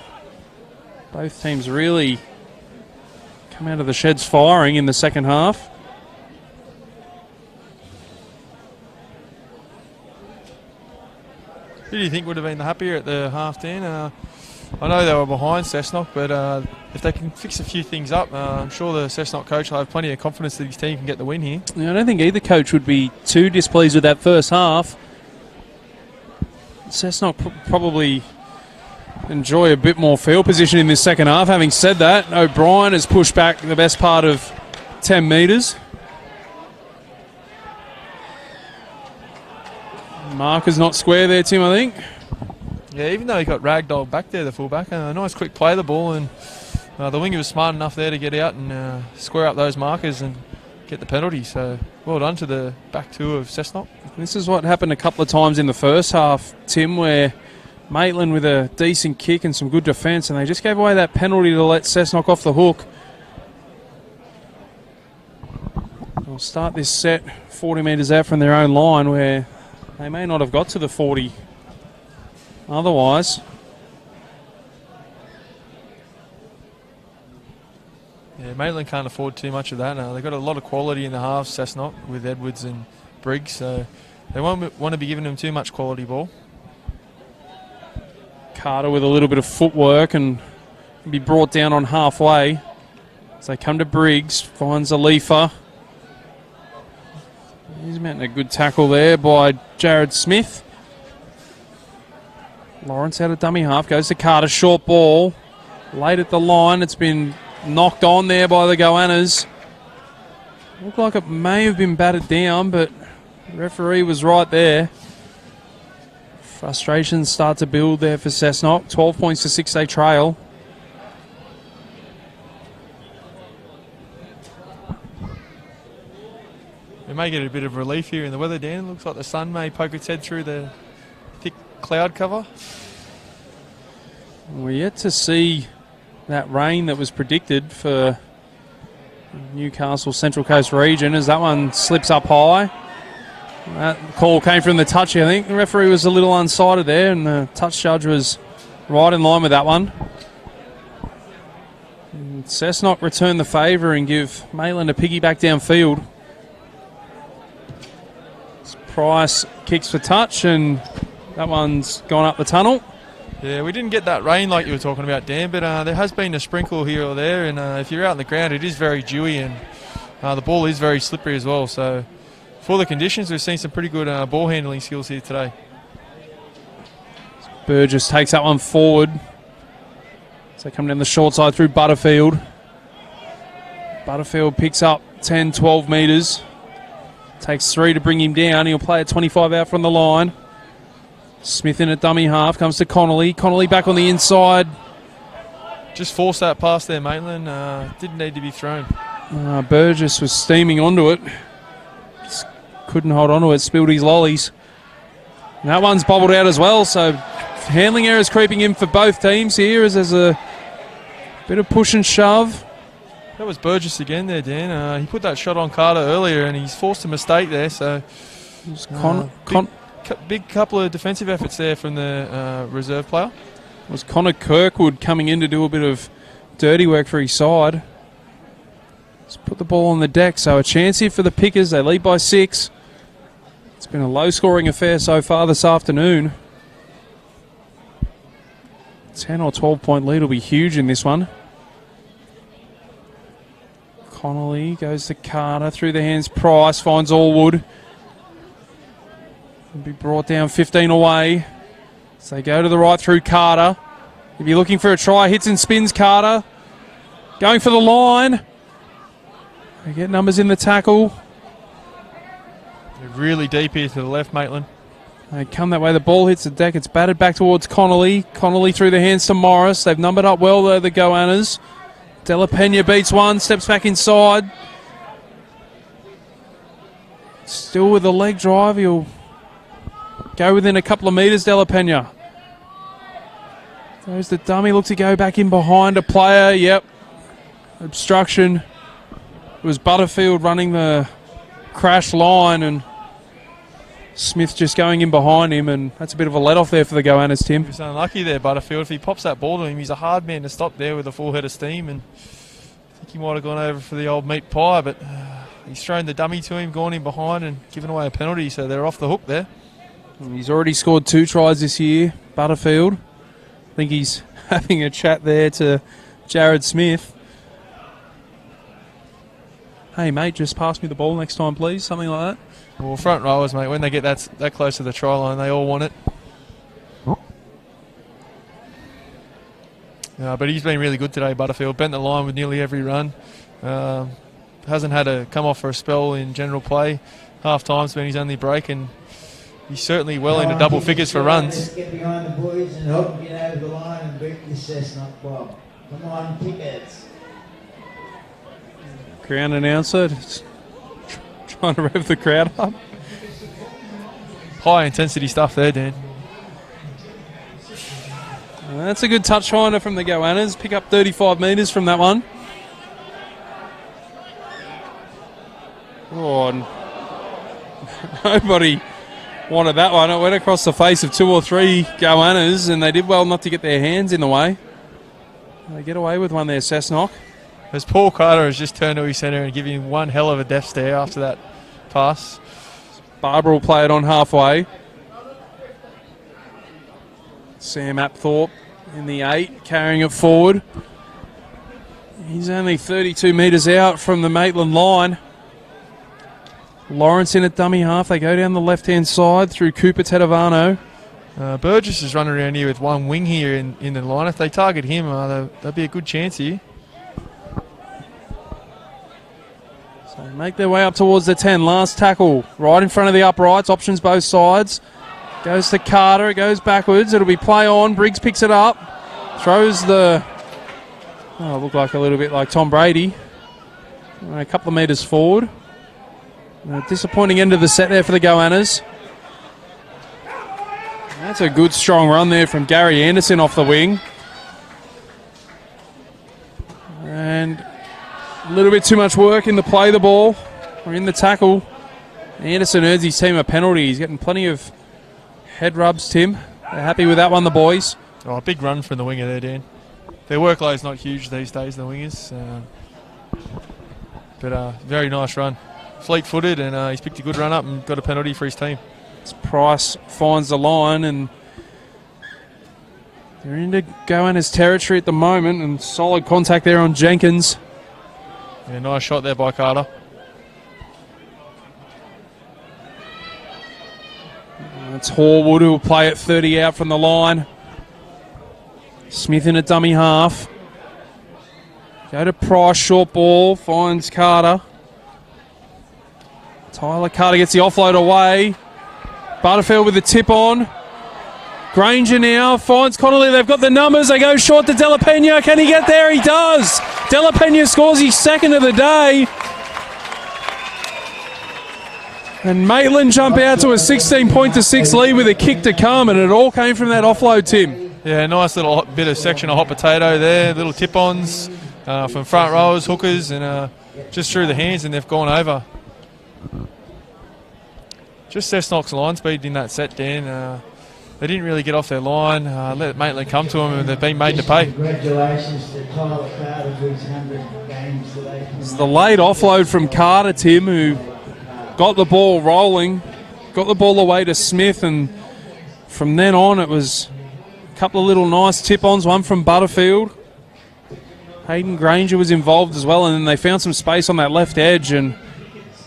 Both teams really come out of the sheds firing in the second half. Who do you think would have been the happier at the half, Dan? I know they were behind Cessnock, but if they can fix a few things up, I'm sure the Cessnock coach will have plenty of confidence that his team can get the win here. Yeah, I don't think either coach would be too displeased with that first half. Cessnock probably enjoy a bit more field position in this second half. Having said that, O'Brien has pushed back the best part of 10 metres. Marker's not square there, Tim, I think. Yeah, even though he got ragdolled back there, the fullback, nice quick play the ball, and the winger was smart enough there to get out and square up those markers and get the penalty. So well done to the back two of Cessnock. This is what happened a couple of times in the first half, Tim, where Maitland with a decent kick and some good defence, and they just gave away that penalty to let Cessnock off the hook. They'll start this set 40 metres out from their own line, where they may not have got to the 40 otherwise. Yeah, Maitland can't afford too much of that. They've got a lot of quality in the halves, Cessnock, with Edwards and Briggs, so they won't want to be giving them too much quality ball. Carter with a little bit of footwork and be brought down on halfway. As they come to Briggs, finds Alifa. He's mounting a good tackle there by Jared Smith. Lawrence out of dummy half, goes to Carter, short ball. Late at the line, it's been knocked on there by the Goannas. Looked like it may have been batted down, but the referee was right there. Frustrations start to build there for Cessnock. 12 points to 6 they trail. We may get a bit of relief here in the weather, Dan. Looks like the sun may poke its head through the thick cloud cover. We're yet to see that rain that was predicted for Newcastle Central Coast region as that one slips up high. That call came from the touchy, I think. The referee was a little unsighted there, and the touch judge was right in line with that one. And Cessnock returned the favour and give Maitland a piggyback downfield. Price kicks for touch, and that one's gone up the tunnel. Yeah, we didn't get that rain like you were talking about, Dan, but there has been a sprinkle here or there, and if you're out on the ground, it is very dewy, and the ball is very slippery as well. So for the conditions, we've seen some pretty good ball handling skills here today. Burgess takes that one forward. So they come down the short side through Butterfield. Butterfield picks up 10, 12 metres. Takes 3 to bring him down. He'll play at 25 out from the line. Smith in at dummy half. Comes to Connolly. Connolly back on the inside. Just forced that pass there, Maitland. Didn't need to be thrown. Burgess was steaming onto it. Just couldn't hold onto it. Spilled his lollies. And that one's bobbled out as well. So handling errors creeping in for both teams here as there's a bit of push and shove. That was Burgess again there, Dan. He put that shot on Carter earlier and he's forced a mistake there. So big couple of defensive efforts there from the reserve player. It was Connor Kirkwood coming in to do a bit of dirty work for his side. Let's put the ball on the deck. So a chance here for the Pickers. They lead by 6. It's been a low-scoring affair so far this afternoon. 10 or 12-point lead will be huge in this one. Connolly goes to Carter through the hands. Price finds Allwood. Will be brought down 15 away. So they go to the right through Carter. If you're looking for a try, hits and spins Carter. Going for the line. They get numbers in the tackle. They're really deep here to the left, Maitland. They come that way. The ball hits the deck. It's batted back towards Connolly. Connolly through the hands to Morris. They've numbered up well there, the Goannas. De La Pena beats one, steps back inside. Still with the leg drive. He'll go within a couple of metres, De La Pena. There's the dummy. Looks to go back in behind a player. Yep. Obstruction. It was Butterfield running the crash line and Smith just going in behind him, and that's a bit of a let-off there for the Goannas, Tim. He's unlucky there, Butterfield. If he pops that ball to him, he's a hard man to stop there with a full head of steam, and I think he might have gone over for the old meat pie, but he's thrown the dummy to him, gone in behind, and given away a penalty, so they're off the hook there. He's already scored 2 tries this year, Butterfield. I think he's having a chat there to Jared Smith. Hey, mate, just pass me the ball next time, please, something like that. Well, front rowers, mate, when they get that close to the try line, they all want it. But he's been really good today, Butterfield. Bent the line with nearly every run. Hasn't had to come off for a spell in general play. Half time's been his only break, and he's certainly well into double figures for runs. Let's get behind the boys and help them get over the line and beat this Cessnock, Bob. Come on, Pickers. Ground announcer just trying to rev the crowd up. High intensity stuff there, Dan. That's a good touch finder from the Goannas. Pick up 35 metres from that one. Oh, nobody wanted that one. It went across the face of 2 or 3 Goannas, and they did well not to get their hands in the way. They get away with one there, Cessnock. As Paul Carter has just turned to his centre and given him one hell of a death stare after that pass. Barbara will play it on halfway. Sam Apthorpe in the 8, carrying it forward. He's only 32 metres out from the Maitland line. Lawrence in at dummy half. They go down the left-hand side through Cooper Tedavano. Burgess is running around here with one wing here in the line. If they target him, there'll be a good chance here. So they make their way up towards the 10. Last tackle right in front of the uprights. Options both sides. Goes to Carter. It goes backwards. It'll be play on. Briggs picks it up. Throws the... Oh, looked like a little bit like Tom Brady. A couple of metres forward. A disappointing end of the set there for the Goannas. That's a good strong run there from Gary Anderson off the wing. And a little bit too much work in the play the ball, or in the tackle. Anderson earns his team a penalty. He's getting plenty of head rubs, Tim. They're happy with that one, the boys. Oh, a big run from the winger there, Dan. Their workload's not huge these days, the wingers. But very nice run. Fleet-footed, and he's picked a good run up and got a penalty for his team. As Price finds the line, and they're into Goannas territory at the moment, and solid contact there on Jenkins. Yeah, nice shot there by Carter. It's Horwood who will play it 30 out from the line. Smith in a dummy half. Go to Price, short ball, finds Carter. Tyler Carter gets the offload away. Butterfield with the tip on. Granger now finds Connolly. They've got the numbers. They go short to De La Pena. Can he get there? He does. De La Pena scores his second of the day. And Maitland jump out to a 16-6 lead with a kick to come, and it all came from that offload, Tim. Yeah, nice little bit of section of hot potato there, little tip-ons from front rowers, hookers, and just through the hands, and they've gone over. Just Cessnock's line speed in that set, Dan. They didn't really get off their line, let Maitland come to them, and they've been made to pay. Congratulations to Tyler Carter for his 100 games today. It's the late offload from Carter, Tim, who got the ball rolling, got the ball away to Smith, and from then on it was a couple of little nice tip-ons, one from Butterfield. Hayden Granger was involved as well, and then they found some space on that left edge, and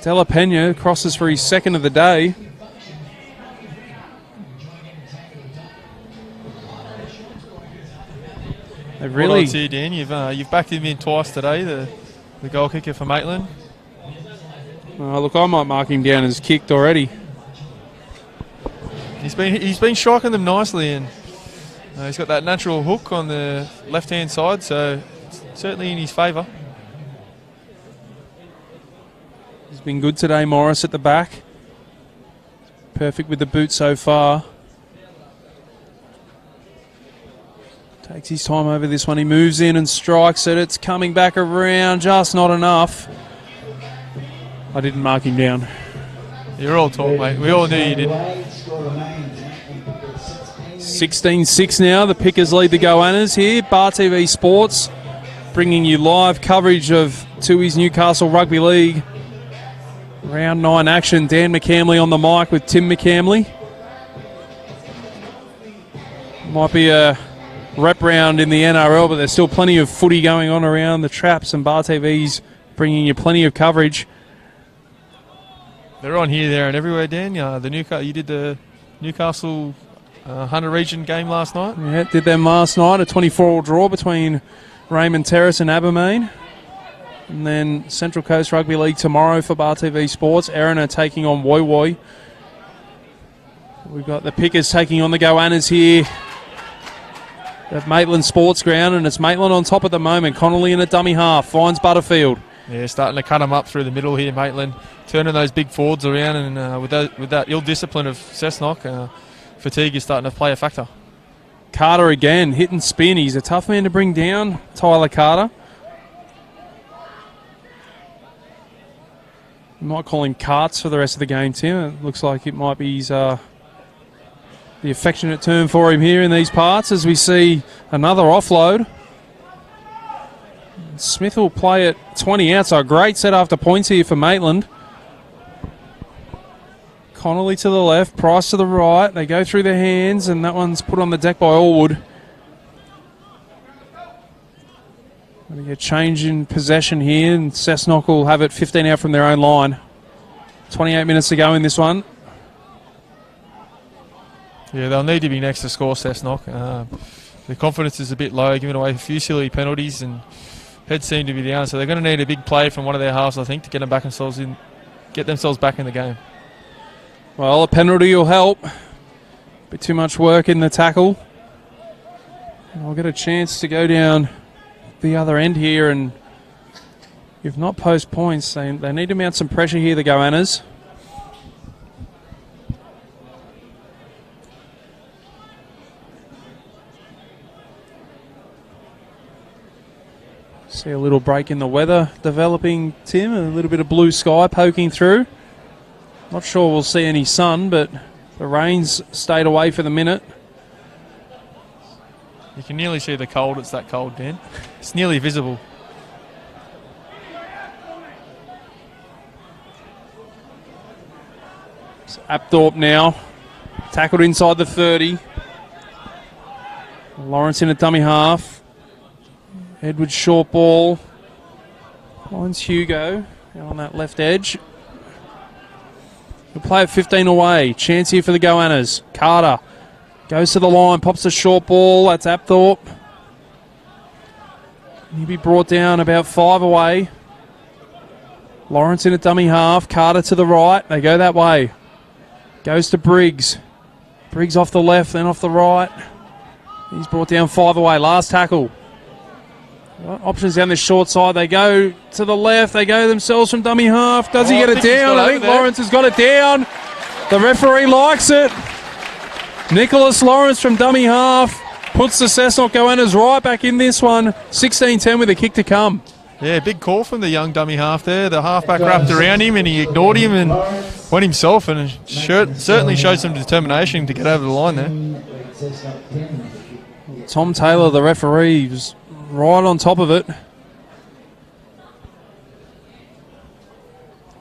De La Pena crosses for his second of the day. They really... Well done to you, Dan. You've backed him in twice today, the goal kicker for Maitland. Look, I might mark him down as kicked already. He's been striking them nicely, and he's got that natural hook on the left-hand side, so it's certainly in his favour. He's been good today, Morris, at the back. Perfect with the boot so far. Takes his time over this one. He moves in and strikes it. It's coming back around, just not enough. I didn't mark him down. You're all taught, mate. We all knew you did. 16-6 now. The Pickers lead the Goannas here. Bar TV Sports bringing you live coverage of Tui's Newcastle Rugby League. Round 9 action. Dan McCamley on the mic with Tim McCamley. Might be a rep round in the NRL, but there's still plenty of footy going on around the traps, and Bar TV's bringing you plenty of coverage. They're on here, there, and everywhere, Dan. You did the Newcastle Hunter Region game last night. Yeah, did them last night. A 24-all draw between Raymond Terrace and Abermain. And then Central Coast Rugby League tomorrow for Bar TV Sports. Erina taking on Woi Woi. We've got the Pickers taking on the Goannas here at Maitland Sports Ground, and it's Maitland on top at the moment. Connolly in a dummy half, finds Butterfield. Yeah, starting to cut them up through the middle here, Maitland. Turning those big forwards around, and with that ill discipline of Cessnock, fatigue is starting to play a factor. Carter again, hit and spin. He's a tough man to bring down, Tyler Carter. You might call him Carts for the rest of the game, Tim. It looks like it might be his, the affectionate term for him here in these parts, as we see another offload. Smith will play at 20 out, so a great set after points here for Maitland. Connolly to the left, Price to the right. They go through their hands, and that one's put on the deck by Allwood. A change in possession here, and Cessnock will have it 15 out from their own line. 28 minutes to go in this one. Yeah, they'll need to be next to score, Cessnock. The confidence is a bit low, giving away a few silly penalties, and heads seem to be down, so they're going to need a big play from one of their halves, I think, to get themselves back in the game. Well, a penalty will help. Bit too much work in the tackle. And I'll get a chance to go down the other end here, and if not post points, they need to mount some pressure here, the Goannas. See a little break in the weather developing, Tim. A little bit of blue sky poking through. Not sure we'll see any sun, but the rain's stayed away for the minute. You can nearly see the cold. It's that cold, Dan. It's nearly visible. It's Apthorpe now. Tackled inside the 30. Lawrence in a dummy half. Edward short ball. Finds Hugo on that left edge. We'll play at 15 away. Chance here for the Goannas. Carter goes to the line, pops a short ball. That's Apthorpe. He'll be brought down about 5 away. Lawrence in a dummy half. Carter to the right. They go that way. Goes to Briggs. Briggs off the left, then off the right. He's brought down 5 away. Last tackle. Well, options down the short side. They go to the left. They go themselves from dummy half. Does he get it down? I think Lawrence has got it down. The referee likes it. Nicholas Lawrence from dummy half puts the Cessnock Goannas right back in this one. 16-10 with a kick to come. Yeah, big call from the young dummy half there. The halfback wrapped around him and he ignored him and went himself, and certainly showed some determination to get over the line there. Tom Taylor, the referee, was right on top of it.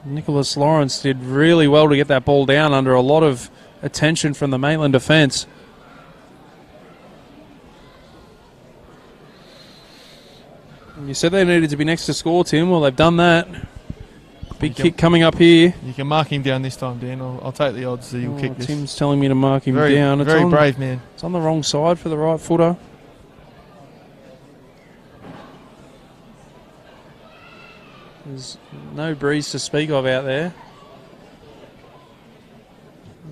Nicholas Lawrence did really well to get that ball down under a lot of attention from the Maitland defence. You said they needed to be next to score, Tim. Well, they've done that. Big kick coming up here. You can mark him down this time, Dan. I'll take the odds that he'll kick this. Tim's telling me to mark him down. It's very brave man. It's on the wrong side for the right footer. There's no breeze to speak of out there.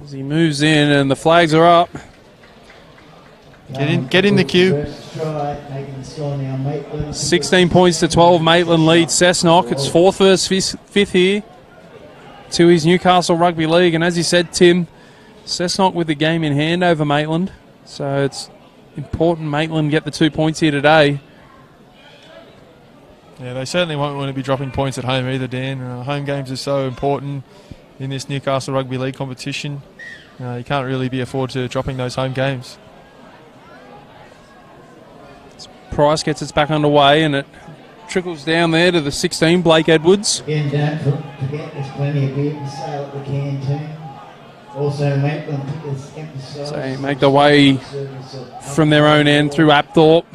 As he moves in and the flags are up. Get in the queue. 16 points to 12. Maitland leads Cessnock. It's 4th versus 5th here to his Newcastle Rugby League. And as you said, Tim, Cessnock with the game in hand over Maitland. So it's important Maitland get the 2 points here today. Yeah, they certainly won't want to be dropping points at home either, Dan. Home games are so important in this Newcastle Rugby League competition. You can't really be afford to dropping those home games. Price gets it back underway and it trickles down there to the 16, Blake Edwards. Again, don't forget there's plenty of beer for sale at the canteen. Also, Maitland emphasise. So they make the way from their own end through Apthorpe.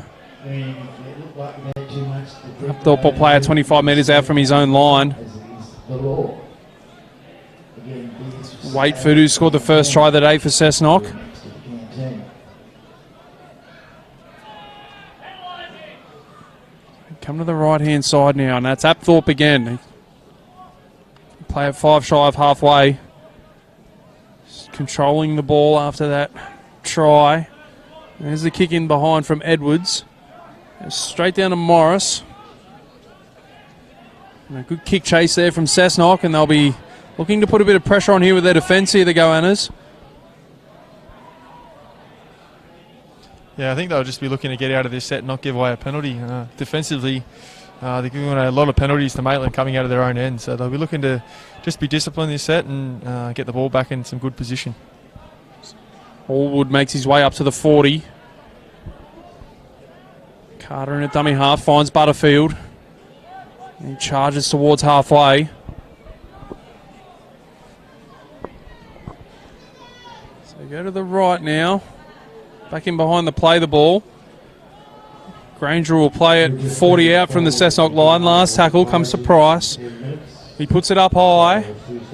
Apthorpe will play at 25 metres out from his own line. Waitford, who scored the first try of the day for Cessnock. Come to the right-hand side now, and that's Apthorpe again. Play at 5 shy of halfway. Just controlling the ball after that try. There's the kick in behind from Edwards. Straight down to Morris. And a good kick chase there from Cessnock, and they'll be looking to put a bit of pressure on here with their defence here, the Goannas. Yeah, I think they'll just be looking to get out of this set and not give away a penalty. Defensively, they're giving away a lot of penalties to Maitland coming out of their own end. So they'll be looking to just be disciplined this set and get the ball back in some good position. Allwood makes his way up to the 40. Carter in a dummy half finds Butterfield. He charges towards halfway. So go to the right now. Back in behind the play the ball. Granger will play it 40 out from the Cessnock line. Last tackle comes to Price. He puts it up high.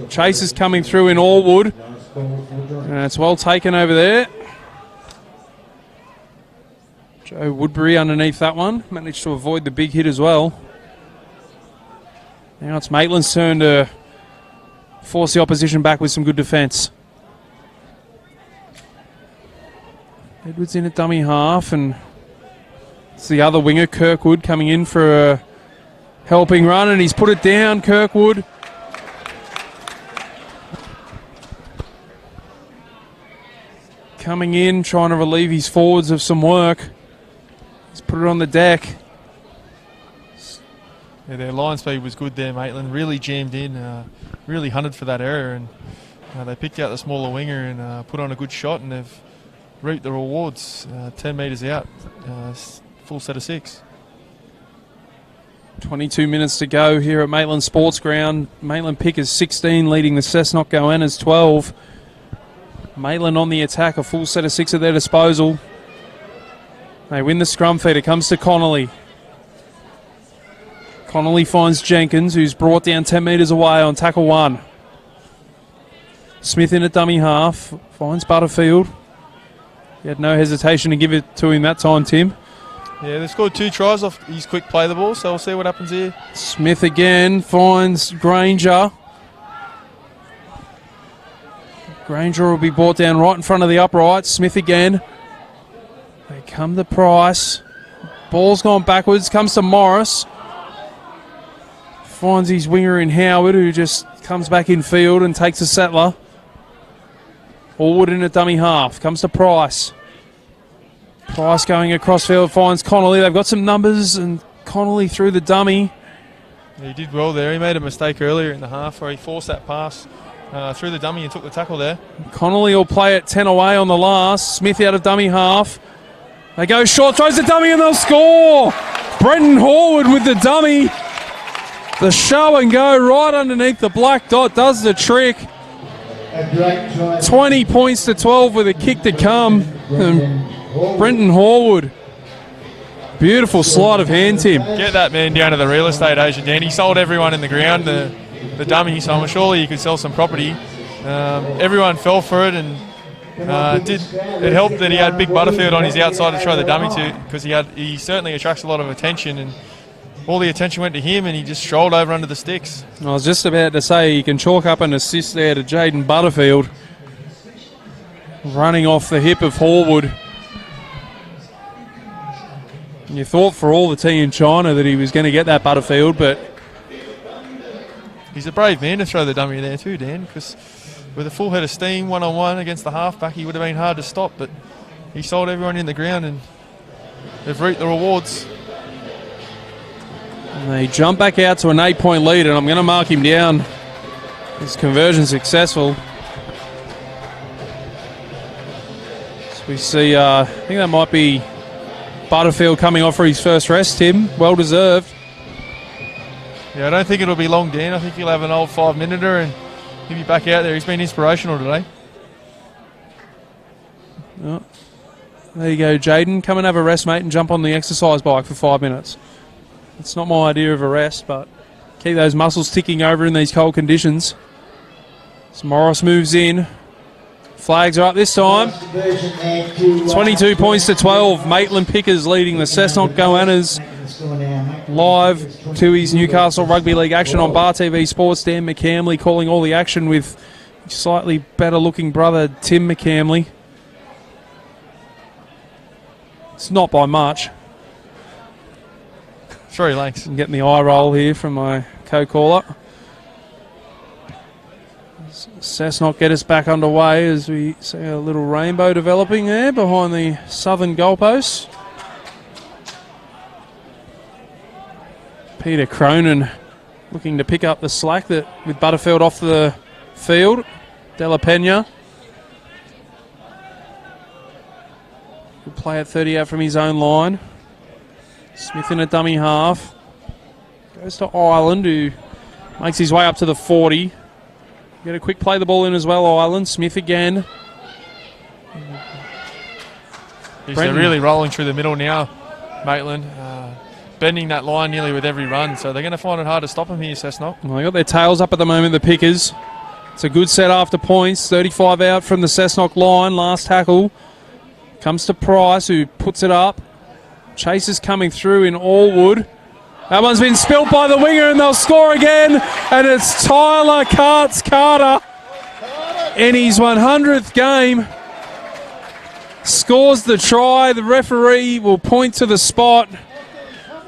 Chase is coming through in Allwood. And it's well taken over there. Joe Woodbury underneath that one. Managed to avoid the big hit as well. Now it's Maitland's turn to force the opposition back with some good defence. Edwards in a dummy half, and it's the other winger, Kirkwood, coming in for a helping run, and he's put it down, Kirkwood. Coming in, trying to relieve his forwards of some work. He's put it on the deck. Yeah, their line speed was good there, Maitland. Really jammed in, really hunted for that error, and they picked out the smaller winger and put on a good shot, and they've reaped the rewards. 10 metres out, full set of 6. 22 minutes to go here at Maitland Sports Ground. Maitland Pickers 16 leading the Cessnock Goannas 12. Maitland on the attack, a full set of 6 at their disposal. They win the scrum feed. It comes to Connolly. Connolly finds Jenkins, who's brought down 10 metres away on tackle 1. Smith in a dummy half, finds Butterfield. He had no hesitation to give it to him that time, Tim. Yeah, they scored 2 tries off his quick play the ball, so we'll see what happens here. Smith again finds Granger. Granger will be brought down right in front of the upright. Smith again. They come to Price. Ball's gone backwards, comes to Morris. Finds his winger in Howard, who just comes back in field and takes a settler. Allwood in a dummy half, comes to Price. Price going across field, finds Connolly. They've got some numbers, and Connolly through the dummy. He did well there. He made a mistake earlier in the half where he forced that pass through the dummy and took the tackle there. Connolly will play it 10 away on the last. Smith out of dummy half. They go short, throws the dummy, and they'll score. Brenton Horwood with the dummy. The show and go right underneath the black dot does the trick. 20 points to 12 with a kick to come. And Brenton Horwood. Beautiful sleight of hand, Tim. Get that man down to the real estate agent, Dan. He sold everyone in the ground the dummy, so surely he could sell some property. Everyone fell for it, and it helped that he had Big Butterfield on his outside to throw the dummy to, because he certainly attracts a lot of attention, and all the attention went to him, and he just strolled over under the sticks. I was just about to say you can chalk up an assist there to Jaden Butterfield. Running off the hip of Horwood. And you thought for all the tea in China that he was going to get that Butterfield, but he's a brave man to throw the dummy there too, Dan, because with a full head of steam, one-on-one against the halfback, he would have been hard to stop, but he sold everyone in the ground, and they've reaped the rewards. And they jump back out to an 8-point lead, and I'm going to mark him down. His conversion successful. So we see, I think that might be Butterfield coming off for his first rest, Tim. Well deserved. Yeah, I don't think it'll be long, Dan. I think he'll have an old 5-minuter and he'll be back out there. He's been inspirational today. Oh, there you go, Jaden. Come and have a rest, mate, and jump on the exercise bike for 5 minutes. It's not my idea of a rest, but keep those muscles ticking over in these cold conditions. So Morris moves in. Flags are up this time. 22 points to 12. Maitland Pickers leading the Cessnock Goannas. Live to his Newcastle Rugby League action on Bar TV Sports. Dan McCamley calling all the action with slightly better looking brother Tim McCamley. It's not by much. 3 lengths. I'm getting the eye roll here from my co-caller. Cessnock get us back underway as we see a little rainbow developing there behind the southern goalposts. Peter Cronin looking to pick up the slack that with Butterfield off the field. De La Pena will play at 30 out from his own line. Smith in a dummy half. Goes to Ireland, who makes his way up to the 40. Get a quick play the ball in as well, Ireland. Smith again. They're really rolling through the middle now, Maitland. Bending that line nearly with every run, so they're going to find it hard to stop them here, Cessnock. Well, they got their tails up at the moment, the Pickers. It's a good set after points. 35 out from the Cessnock line. Last tackle comes to Price, who puts it up. Chase is coming through in Allwood. That one's been spilt by the winger, and they'll score again. And it's Tyler Carter in his 100th game. Scores the try. The referee will point to the spot.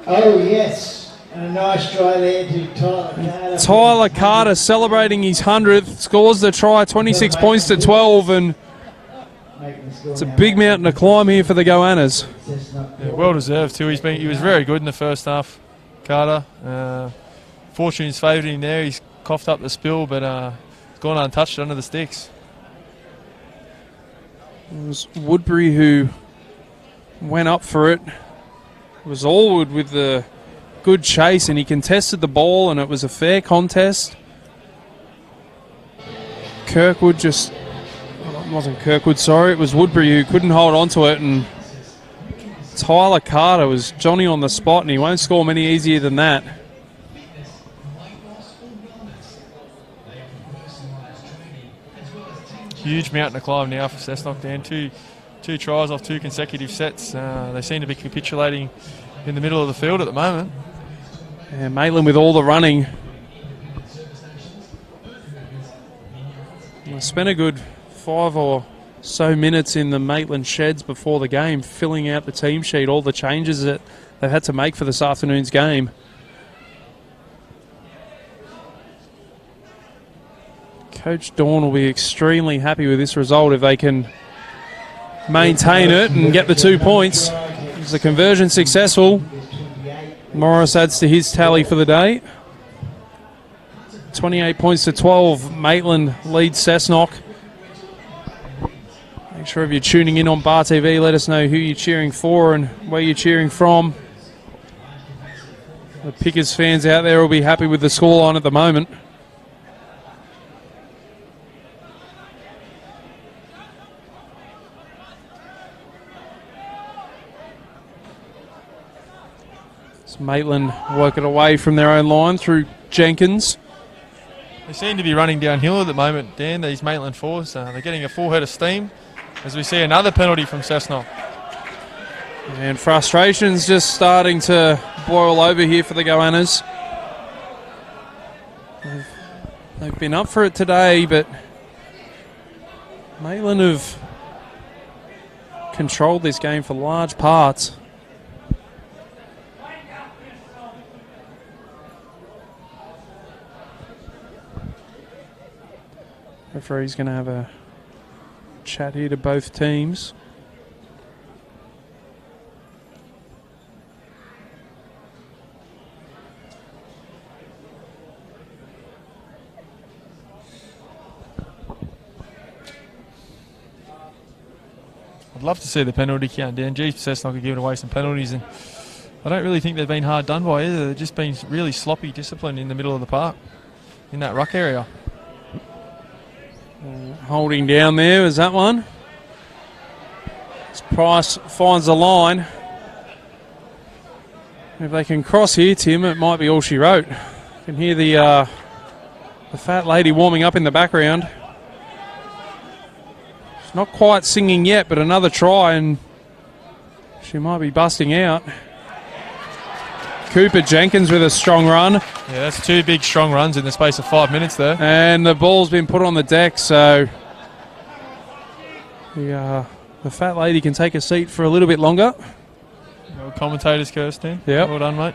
Oh, yes. And a nice try there to Tyler Carter. Tyler Carter celebrating his 100th. Scores the try, 26 points to 12. And it's a big mountain to climb here for the Goannas. Yeah, well deserved too. He was very good in the first half, Carter. Fortune's favoured him there. He's coughed up the spill, but it's gone untouched under the sticks. It was Woodbury who went up for it. It was Allwood with the good chase, and he contested the ball, and it was a fair contest. Kirkwood just... It wasn't Kirkwood, sorry. It was Woodbury who couldn't hold on to it, and Tyler Carter was Johnny on the spot, and he won't score many easier than that. Huge mountain to climb now for Cessnock, Dan. Two tries off 2 consecutive sets. They seem to be capitulating in the middle of the field at the moment. Yeah, Maitland with all the running. I spent a good 5 or so minutes in the Maitland sheds before the game, filling out the team sheet, all the changes that they've had to make for this afternoon's game. Coach Dawn will be extremely happy with this result if they can maintain it and get the 2 points. Is the conversion successful? Morris adds to his tally for the day. 28 points to 12. Maitland leads Cessnock. Make sure if you're tuning in on Bar TV, let us know who you're cheering for and where you're cheering from. The Pickers fans out there will be happy with the scoreline at the moment. Maitland work it away from their own line through Jenkins. They seem to be running downhill at the moment, Dan, these Maitland fours. They're getting a full head of steam as we see another penalty from Cessnock. And frustration's just starting to boil over here for the Goannas. They've been up for it today, but Maitland have controlled this game for large parts. Referee's going to have a chat here to both teams. I'd love to see the penalty count down. Geez, Cessnock are giving away some penalties, and I don't really think they've been hard done by either. They've just been really sloppy discipline in the middle of the park, in that ruck area. Holding down there is that one. As Price finds the line. If they can cross here, Tim, it might be all she wrote. You can hear the fat lady warming up in the background. She's not quite singing yet, but another try and she might be busting out. Cooper Jenkins with a strong run. Yeah, that's 2 big strong runs in the space of 5 minutes there. And the ball's been put on the deck, so the fat lady can take a seat for a little bit longer. Well, commentator's curse, Dan. Yep. Well done, mate.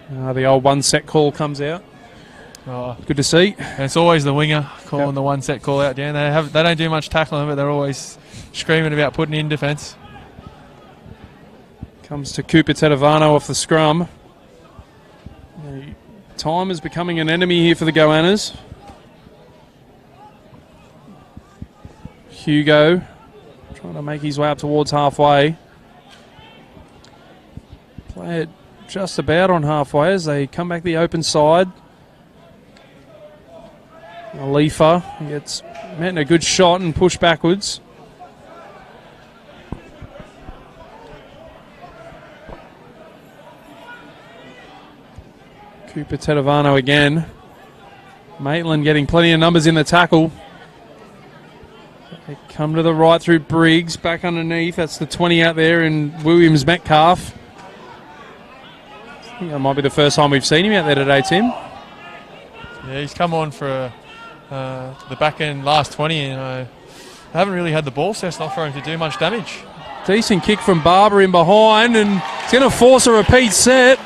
The old 1 set call comes out. Oh, good to see. And it's always the winger calling the 1 set call out, Dan. They don't do much tackling, but they're always screaming about putting in defence. Comes to Cooper Tedovano off the scrum. Time is becoming an enemy here for the Goannas. Hugo trying to make his way up towards halfway. Play it just about on halfway as they come back the open side. Alifa gets met in a good shot and pushed backwards. Cooper Tedovano again. Maitland getting plenty of numbers in the tackle. They come to the right through Briggs, back underneath. That's the 20 out there in Williams Metcalf. I think that might be the first time we've seen him out there today, Tim. Yeah, he's come on for the back end last 20 and I haven't really had the ball Cessnock for him to do much damage. Decent kick from Barber in behind and it's going to force a repeat set.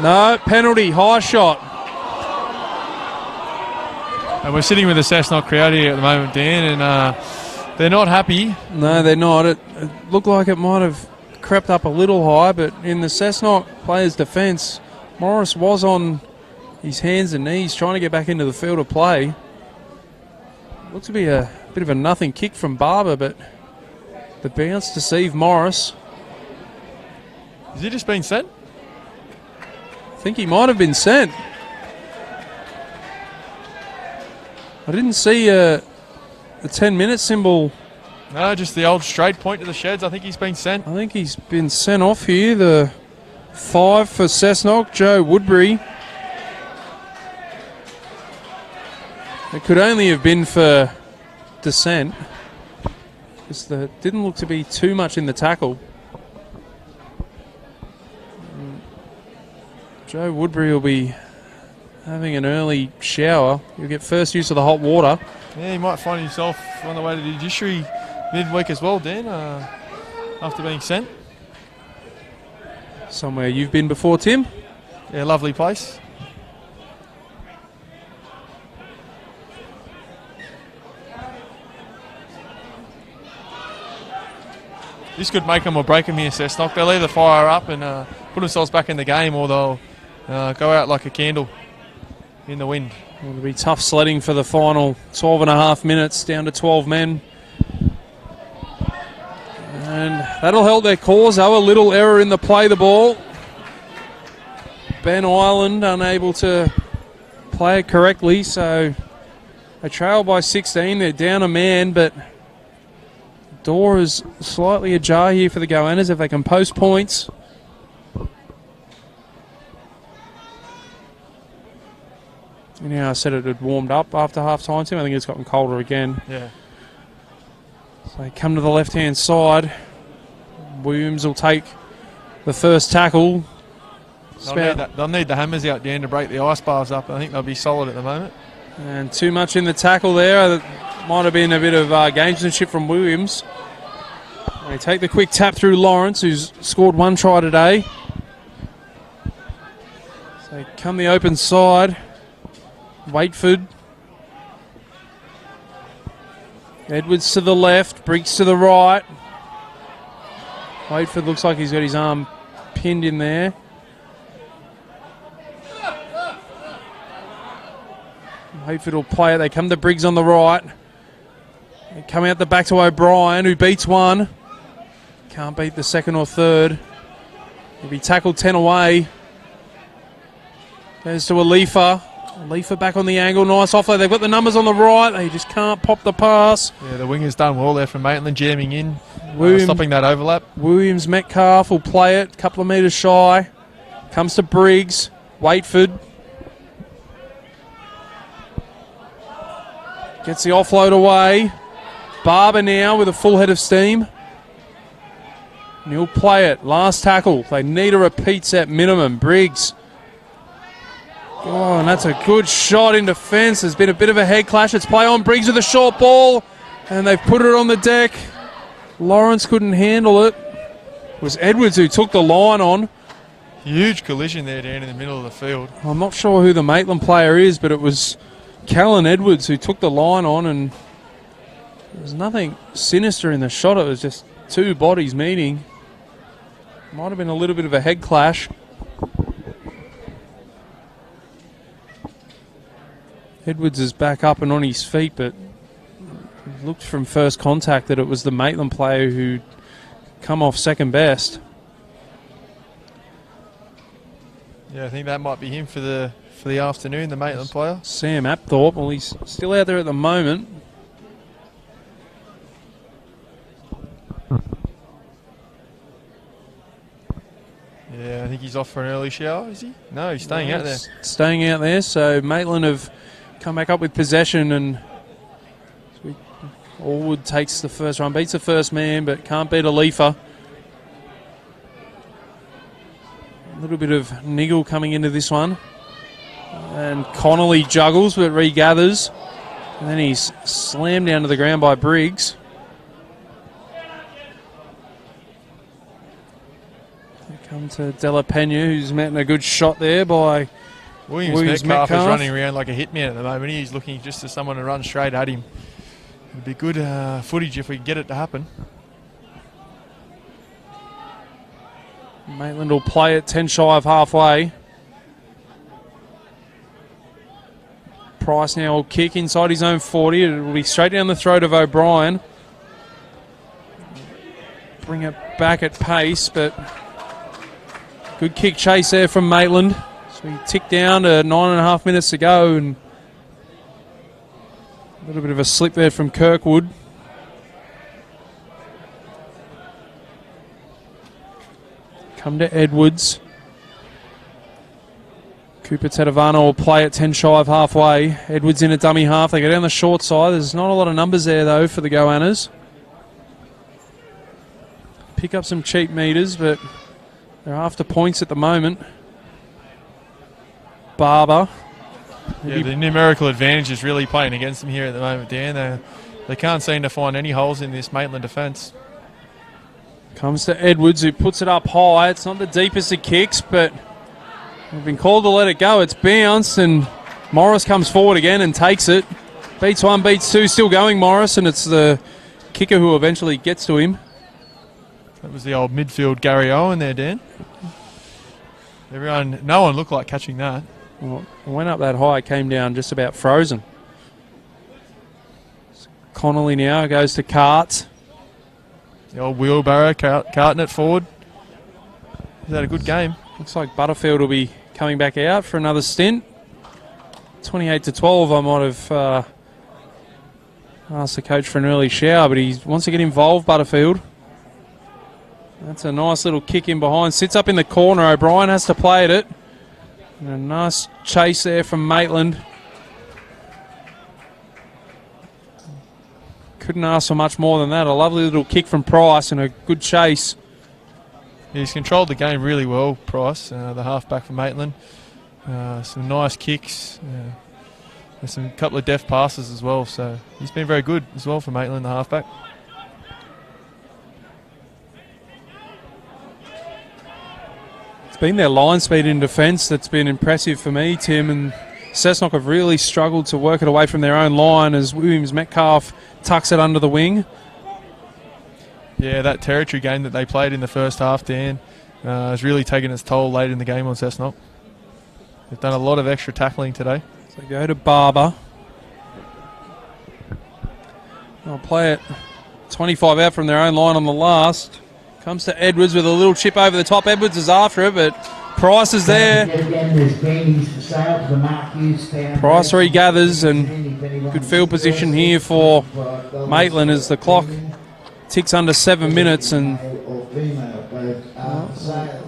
No, penalty, high shot. And we're sitting with the Cessnock crowd here at the moment, Dan, and they're not happy. No, they're not. It looked like it might have crept up a little high, but in the Cessnock players' defence, Morris was on his hands and knees trying to get back into the field of play. Looks to be a bit of a nothing kick from Barber, but the bounce deceived Morris. Has he just been sent? I think he might have been sent. I didn't see the 10-minute symbol. No, just the old straight point to the sheds. I think he's been sent. I think he's been sent off here. The 5 for Cessnock, Joe Woodbury. It could only have been for dissent, because there didn't look to be too much in the tackle. Joe Woodbury will be having an early shower. He'll get first use of the hot water. Yeah, he might find himself on the way to the judiciary midweek as well, Dan, after being sent. Somewhere you've been before, Tim? Yeah, lovely place. This could make them or break them here, Cessnock. They'll either fire up and put themselves back in the game, or they'll go out like a candle in the wind. It'll be tough sledding for the final 12 and a half minutes, down to 12 men. And that'll help their cause, though. A little error in the play the ball. Ben Ireland unable to play it correctly, so they trail by 16. They're down a man, but door is slightly ajar here for the Goannas if they can post points. You know, I said it had warmed up after half-time, Tim. I think it's gotten colder again. Yeah. So they come to the left-hand side. Williams will take the first tackle. They'll need the hammers out, Dan, to break the ice bars up. I think they'll be solid at the moment. And too much in the tackle there. That might have been a bit of gamesmanship from Williams. They take the quick tap through Lawrence, who's scored one try today. So they come the open side. Waitford. Edwards to the left, Briggs to the right. Waitford looks like he's got his arm pinned in there. Waitford will play it. They come to Briggs on the right. They come out the back to O'Brien, who beats one. Can't beat the second or third. He'll be tackled 10 away. Goes to Alifa. Alifa back on the angle. Nice offload. They've got the numbers on the right. They just can't pop the pass. Yeah, the winger's done well there from Maitland, jamming in, Williams, stopping that overlap. Williams Metcalf will play it. A couple of metres shy. Comes to Briggs. Waitford. Gets the offload away. Barber now with a full head of steam. And he'll play it. Last tackle. They need a repeat set minimum. Briggs. Oh, and that's a good shot in defence. There's been a bit of a head clash. It's play on Briggs with a short ball. And they've put it on the deck. Lawrence couldn't handle it. It was Edwards who took the line on. Huge collision there, Dan, in the middle of the field. I'm not sure who the Maitland player is, but it was Callan Edwards who took the line on, and there was nothing sinister in the shot. It was just two bodies meeting. Might have been a little bit of a head clash. Edwards is back up and on his feet, but it looked from first contact that it was the Maitland player who'd come off second best. Yeah, I think that might be him for the afternoon, the Maitland player. Sam Apthorpe, well, he's still out there at the moment. Yeah, I think he's off for an early shower, is he? No, he's staying out there. Staying out there, so Maitland have come back up with possession, and Allwood takes the first run, beats the first man, but can't beat Alifa. A little bit of niggle coming into this one. And Connolly juggles, but regathers. And then he's slammed down to the ground by Briggs. They come to Della Pena, who's met in a good shot there by Williams Metcalf is running around like a hitman at the moment. He's looking just for someone to run straight at him. It'd be good footage if we can get it to happen. Maitland will play it 10 shy of halfway. Price now will kick inside his own 40. It will be straight down the throat of O'Brien. Bring it back at pace, but good kick chase there from Maitland. So we tick down to 9.5 minutes to go, and a little bit of a slip there from Kirkwood. Come to Edwards. Cooper Tedavano will play at 10 shy of halfway. Edwards in a dummy half. They go down the short side. There's not a lot of numbers there, though, for the Goannas. Pick up some cheap meters, but they're after points at the moment. Barber. Yeah, the numerical advantage is really playing against them here at the moment, Dan. They can't seem to find any holes in this Maitland defence. Comes to Edwards, who puts it up high. It's not the deepest of kicks, but we've been called to let it go. It's bounced, and Morris comes forward again and takes it. Beats one, beats two, still going Morris, and it's the kicker who eventually gets to him. That was the old midfield Gary Owen there, Dan. No one looked like catching that. Well, it went up that high, came down just about frozen. Connolly now goes to Cart. The old wheelbarrow, carting it forward. He's had a good game. Looks like Butterfield will be coming back out for another stint. 28-12, I might have asked the coach for an early shower, but he wants to get involved, Butterfield. That's a nice little kick in behind. Sits up in the corner. O'Brien has to play at it. And a nice chase there from Maitland. Couldn't ask for much more than that. A lovely little kick from Price and a good chase. He's controlled the game really well, Price, the halfback from Maitland. Some nice kicks. There's some couple of deft passes as well. So he's been very good as well for Maitland, the halfback. It's been their line speed in defence that's been impressive for me, Tim, and Cessnock have really struggled to work it away from their own line as Williams Metcalf tucks it under the wing. Yeah, that territory game that they played in the first half, Dan, has really taken its toll late in the game on Cessnock. They've done a lot of extra tackling today. So go to Barber. They'll play it 25 out from their own line on the last. Comes to Edwards with a little chip over the top. Edwards is after it, but Price is there. Price regathers, and good field position here for Maitland as the clock ticks under 7 minutes, and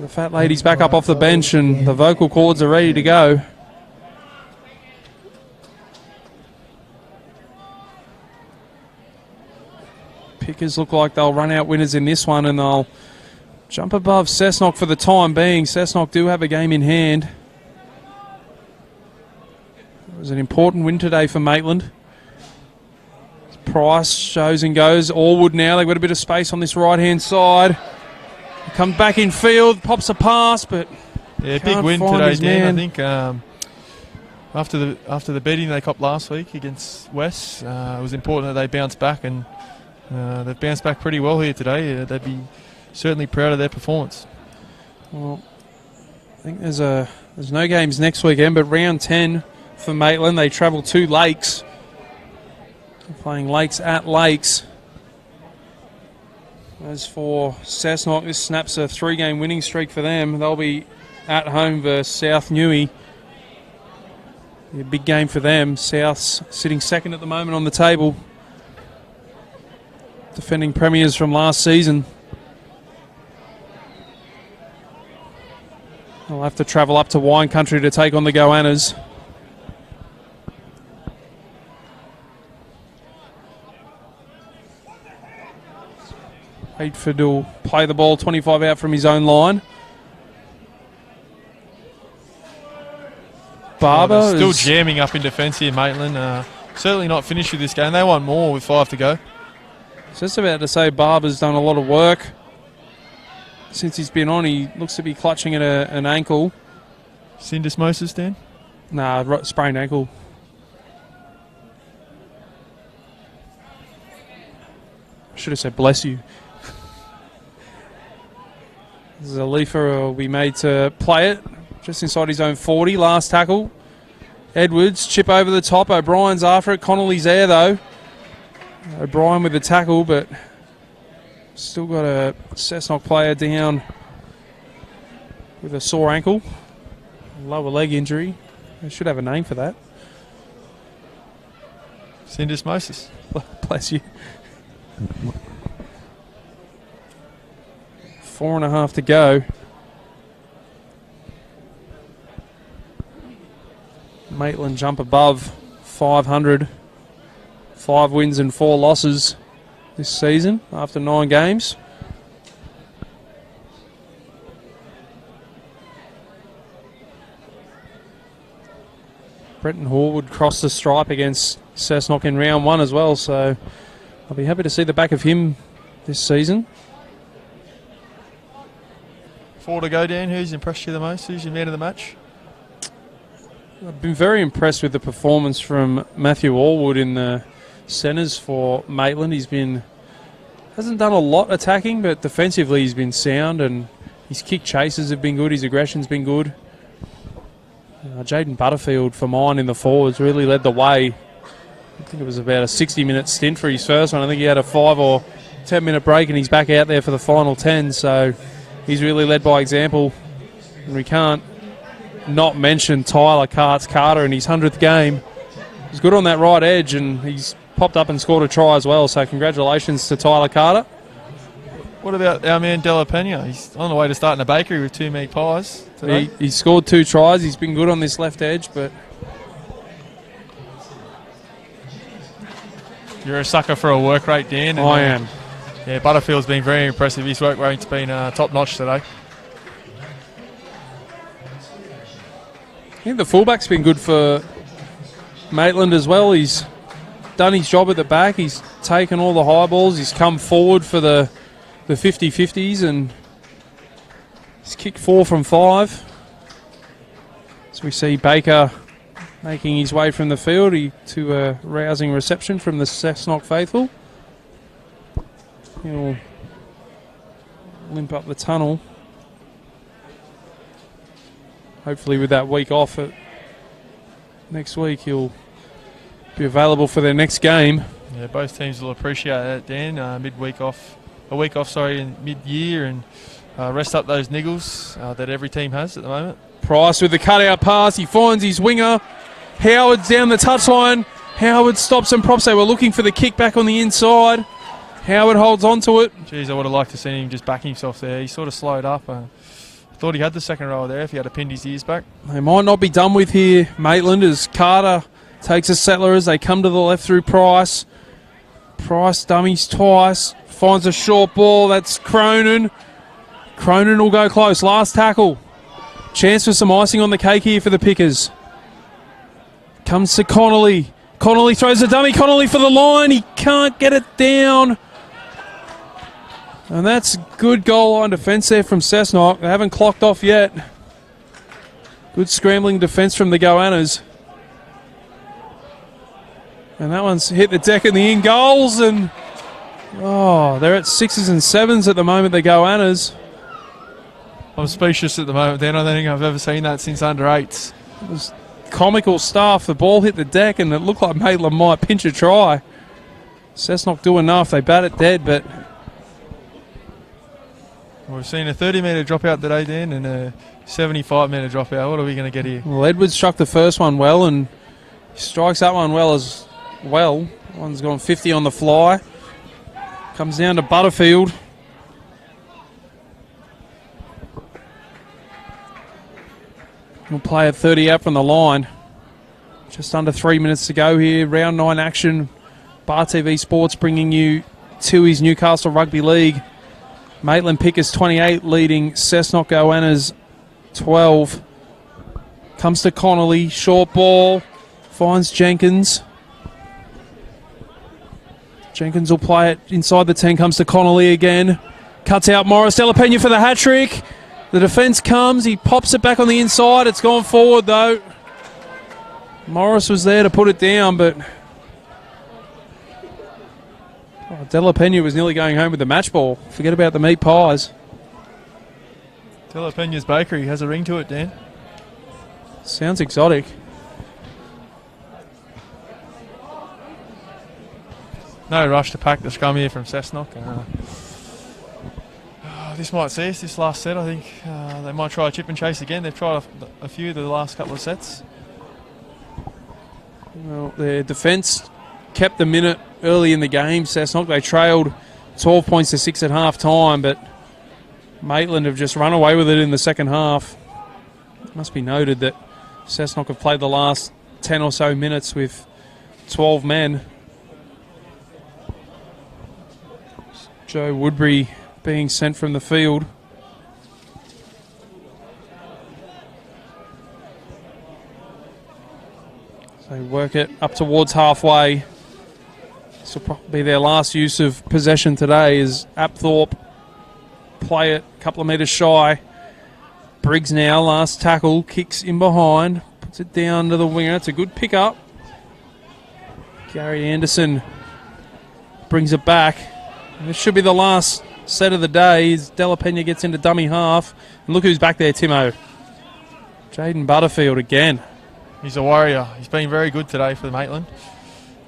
the fat lady's back up off the bench and the vocal cords are ready to go. Pickers look like they'll run out winners in this one, and they'll jump above Cessnock for the time being. Cessnock do have a game in hand. It was an important win today for Maitland. Price shows and goes. Allwood now, they've got a bit of space on this right-hand side. Comes back in field, pops a pass, but yeah, big win today, Dan. I think after the beating they copped last week against West, it was important that they bounce back, and they've bounced back pretty well here today. They'd be certainly proud of their performance. Well, I think there's no games next weekend, but round 10 for Maitland. They travel to Lakes. They're playing Lakes at Lakes. As for Cessnock, this snaps a 3-game winning streak for them. They'll be at home versus South Newey. A big game for them. South's sitting second at the moment on the table. Defending premiers from last season. They'll have to travel up to wine country to take on the Goannas. Waitford will play the ball 25 out from his own line. Barber still jamming up in defence here, Maitland. Certainly not finished with this game. They want more with 5 to go. Just about to say Barber's done a lot of work since he's been on. He looks to be clutching at an ankle. Syndesmosis, Dan? Nah, sprained ankle. Should have said bless you. Zalifa will be made to play it just inside his own 40. Last tackle. Edwards, chip over the top. O'Brien's after it. Connolly's there though. O'Brien with the tackle, but still got a Cessnock player down with a sore ankle. Lower leg injury. They should have a name for that. Syndesmosis. Bless you. 4.5 to go. Maitland jump above 500. 5 wins and 4 losses this season after 9 games. Brenton Horwood crossed the stripe against Cessnock in round 1 as well, so I'll be happy to see the back of him this season. 4 to go, Dan. Who's impressed you the most? Who's your man of the match? I've been very impressed with the performance from Matthew Allwood in the centres for Maitland. Hasn't done a lot attacking, but defensively he's been sound, and his kick chases have been good, his aggression's been good. Jaden Butterfield for mine in the forwards really led the way. I think it was about a 60-minute stint for his first one. I think he had a 5 or 10-minute break, and he's back out there for the final 10, so he's really led by example. And we can't not mention Tyler Carter in his 100th game. He's good on that right edge, and he's popped up and scored a try as well, so congratulations to Tyler Carter. What about our man De La Pena? He's on the way to starting a bakery with 2 meat pies today. He scored 2 tries. He's been good on this left edge, but... You're a sucker for a work rate, Dan. I am. Yeah, Butterfield's been very impressive. His work rate's been top-notch today. I think the fullback's been good for Maitland as well. He's done his job at the back. He's taken all the high balls. He's come forward for the 50-50s, and he's kicked 4 from 5. So we see Baker making his way from the field to a rousing reception from the Cessnock faithful. He'll limp up the tunnel. Hopefully with that week off next week, he'll be available for their next game. Yeah, both teams will appreciate that, Dan. A week off, in mid-year, and rest up those niggles that every team has at the moment. Price with the cutout pass. He finds his winger. Howard's down the touchline. Howard stops and props. They were looking for the kick back on the inside. Howard holds on to it. Geez, I would have liked to see him just back himself there. He sort of slowed up. Thought he had the second row there if he had pinned his ears back. They might not be done with here, Maitland, as Carter takes a settler as they come to the left through Price. Price dummies twice. Finds a short ball. That's Cronin. Cronin will go close. Last tackle. Chance for some icing on the cake here for the Pickers. Comes to Connolly. Connolly throws a dummy. Connolly for the line. He can't get it down. And that's good goal line defence there from Cessnock. They haven't clocked off yet. Good scrambling defence from the Goannas. And that one's hit the deck in the in goals. And they're at 6s and 7s at the moment, the Goannas. I'm speechless at the moment, Dan. I don't think I've ever seen that since under 8s. It was comical stuff. The ball hit the deck and it looked like Maitland might pinch a try. Cessnock do enough. They bat it dead, but... We've seen a 30-metre dropout today, Dan, and a 75-metre dropout. What are we going to get here? Well, Edwards struck the first one well, and he strikes that one well as well. One's gone 50 on the fly. Comes down to Butterfield. We'll play at 30 out from the line. Just under 3 minutes to go here. Round 9 action. Bar TV Sports bringing you to his Newcastle Rugby League. Maitland Pickers 28 leading Cessnock Goannas 12. Comes to Connolly. Short ball. Finds Jenkins. Jenkins will play it inside the 10. Comes to Connolly again. Cuts out Morris. De La Pena for the hat-trick. The defence comes. He pops it back on the inside. It's gone forward though. Morris was there to put it down, but... De La Pena was nearly going home with the match ball. Forget about the meat pies. De La Pena's bakery has a ring to it, Dan. Sounds exotic. No rush to pack the scrum here from Cessnock. This might see us, this last set. I think they might try a chip and chase again. They've tried a few of the last couple of sets. Well, their defence kept the minute early in the game. Cessnock, they trailed 12 points to 6 at half time, but Maitland have just run away with it in the second half. It must be noted that Cessnock have played the last 10 or so minutes with 12 men. Joe Woodbury being sent from the field. So work it up towards halfway. This will probably be their last use of possession today as Apthorpe play it a couple of metres shy. Briggs now, last tackle, kicks in behind, puts it down to the winger. It's a good pick-up. Gary Anderson brings it back. This should be the last set of the day as De La Pena gets into dummy half. And look who's back there, Timo. Jaden Butterfield again. He's a warrior. He's been very good today for the Maitland.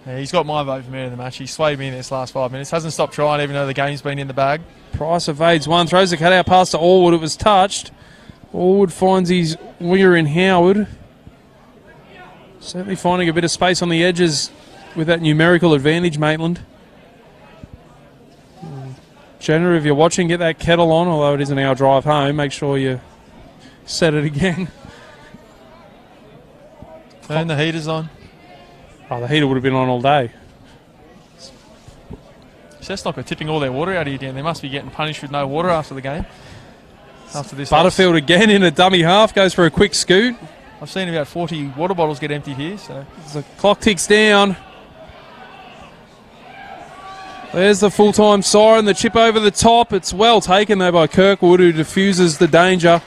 He's got my vote for man of the match. He swayed me in this last 5 minutes. Hasn't stopped trying even though the game's been in the bag. Price evades one, throws the cutout pass to Allwood. It was touched. Allwood finds his winger in Howard. Certainly finding a bit of space on the edges with that numerical advantage, Maitland. Jenna, if you're watching, get that kettle on, although it is an hour drive home. Make sure you set it again. Turn the heaters on. Oh, the heater would have been on all day. Cessnock are tipping all their water out here, Dan. They must be getting punished with no water after the game. After this, Butterfield again in a dummy half, goes for a quick scoot. I've seen about 40 water bottles get emptied here. So the clock ticks down. There's the full-time siren, the chip over the top. It's well taken, though, by Kirkwood, who diffuses the danger.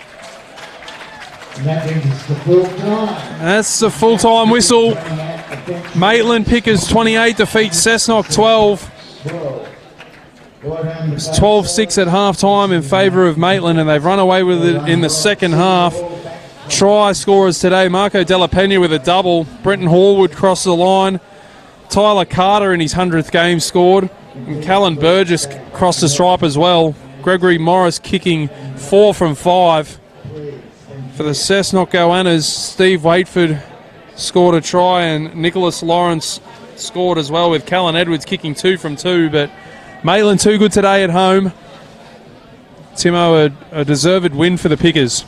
And that brings us to full time. That's the full-time whistle. Maitland Pickers 28 defeats Cessnock 12. It's 12-6 at half-time in favour of Maitland, and they've run away with it in the second half. Try scorers today, Marco De La Pena with a double. Brenton Horwood crossed the line. Tyler Carter in his 100th game scored. And Callan Burgess crossed the stripe as well. Gregory Morris kicking 4 from 5. For the Cessnock Goannas, Steve Waitford scored a try and Nicholas Lawrence scored as well, with Callan Edwards kicking 2 from 2. But Maitland too good today at home. Timo, a deserved win for the Pickers.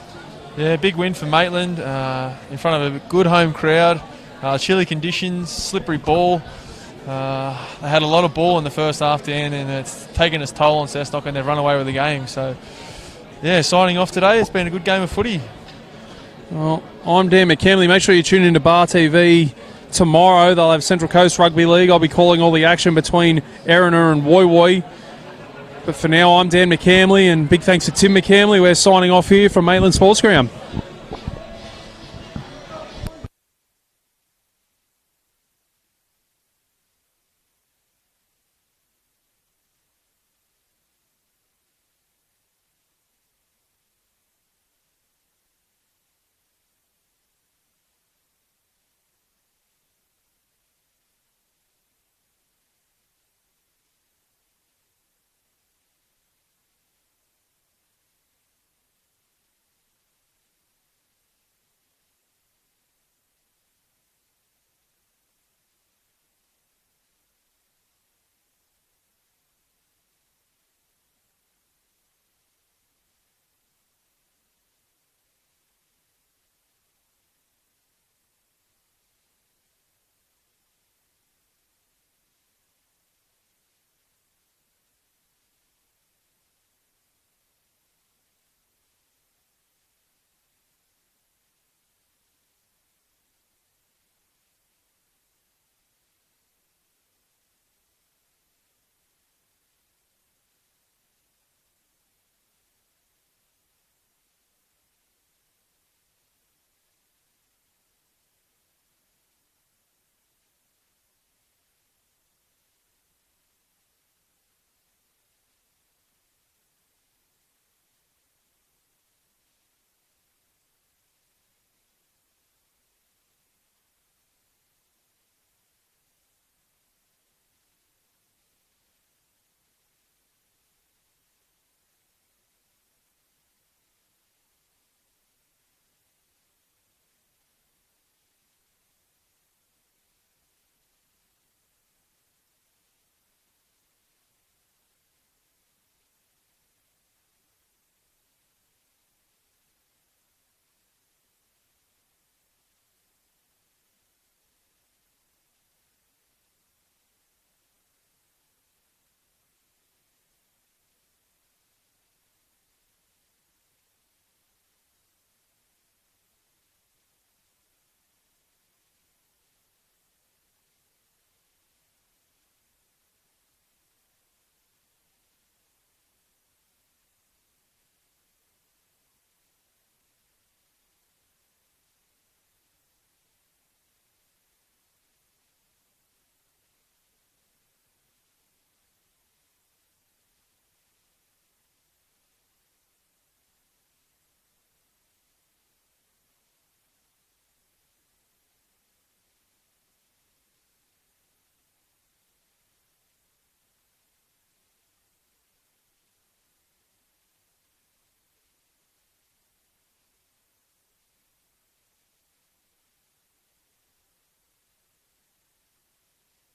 yeah, big win for Maitland in front of a good home crowd. Chilly conditions, slippery ball. They had a lot of ball in the first half, Dan, and it's taken its toll on Cessnock, and they've run away with the game. So, yeah, signing off today. It's been a good game of footy. Well, I'm Dan McCamley. Make sure you tune into Bar TV tomorrow. They'll have Central Coast Rugby League. I'll be calling all the action between Erina and Woy Woy. But for now, I'm Dan McCamley, and big thanks to Tim McCamley. We're signing off here from Maitland Sports Ground.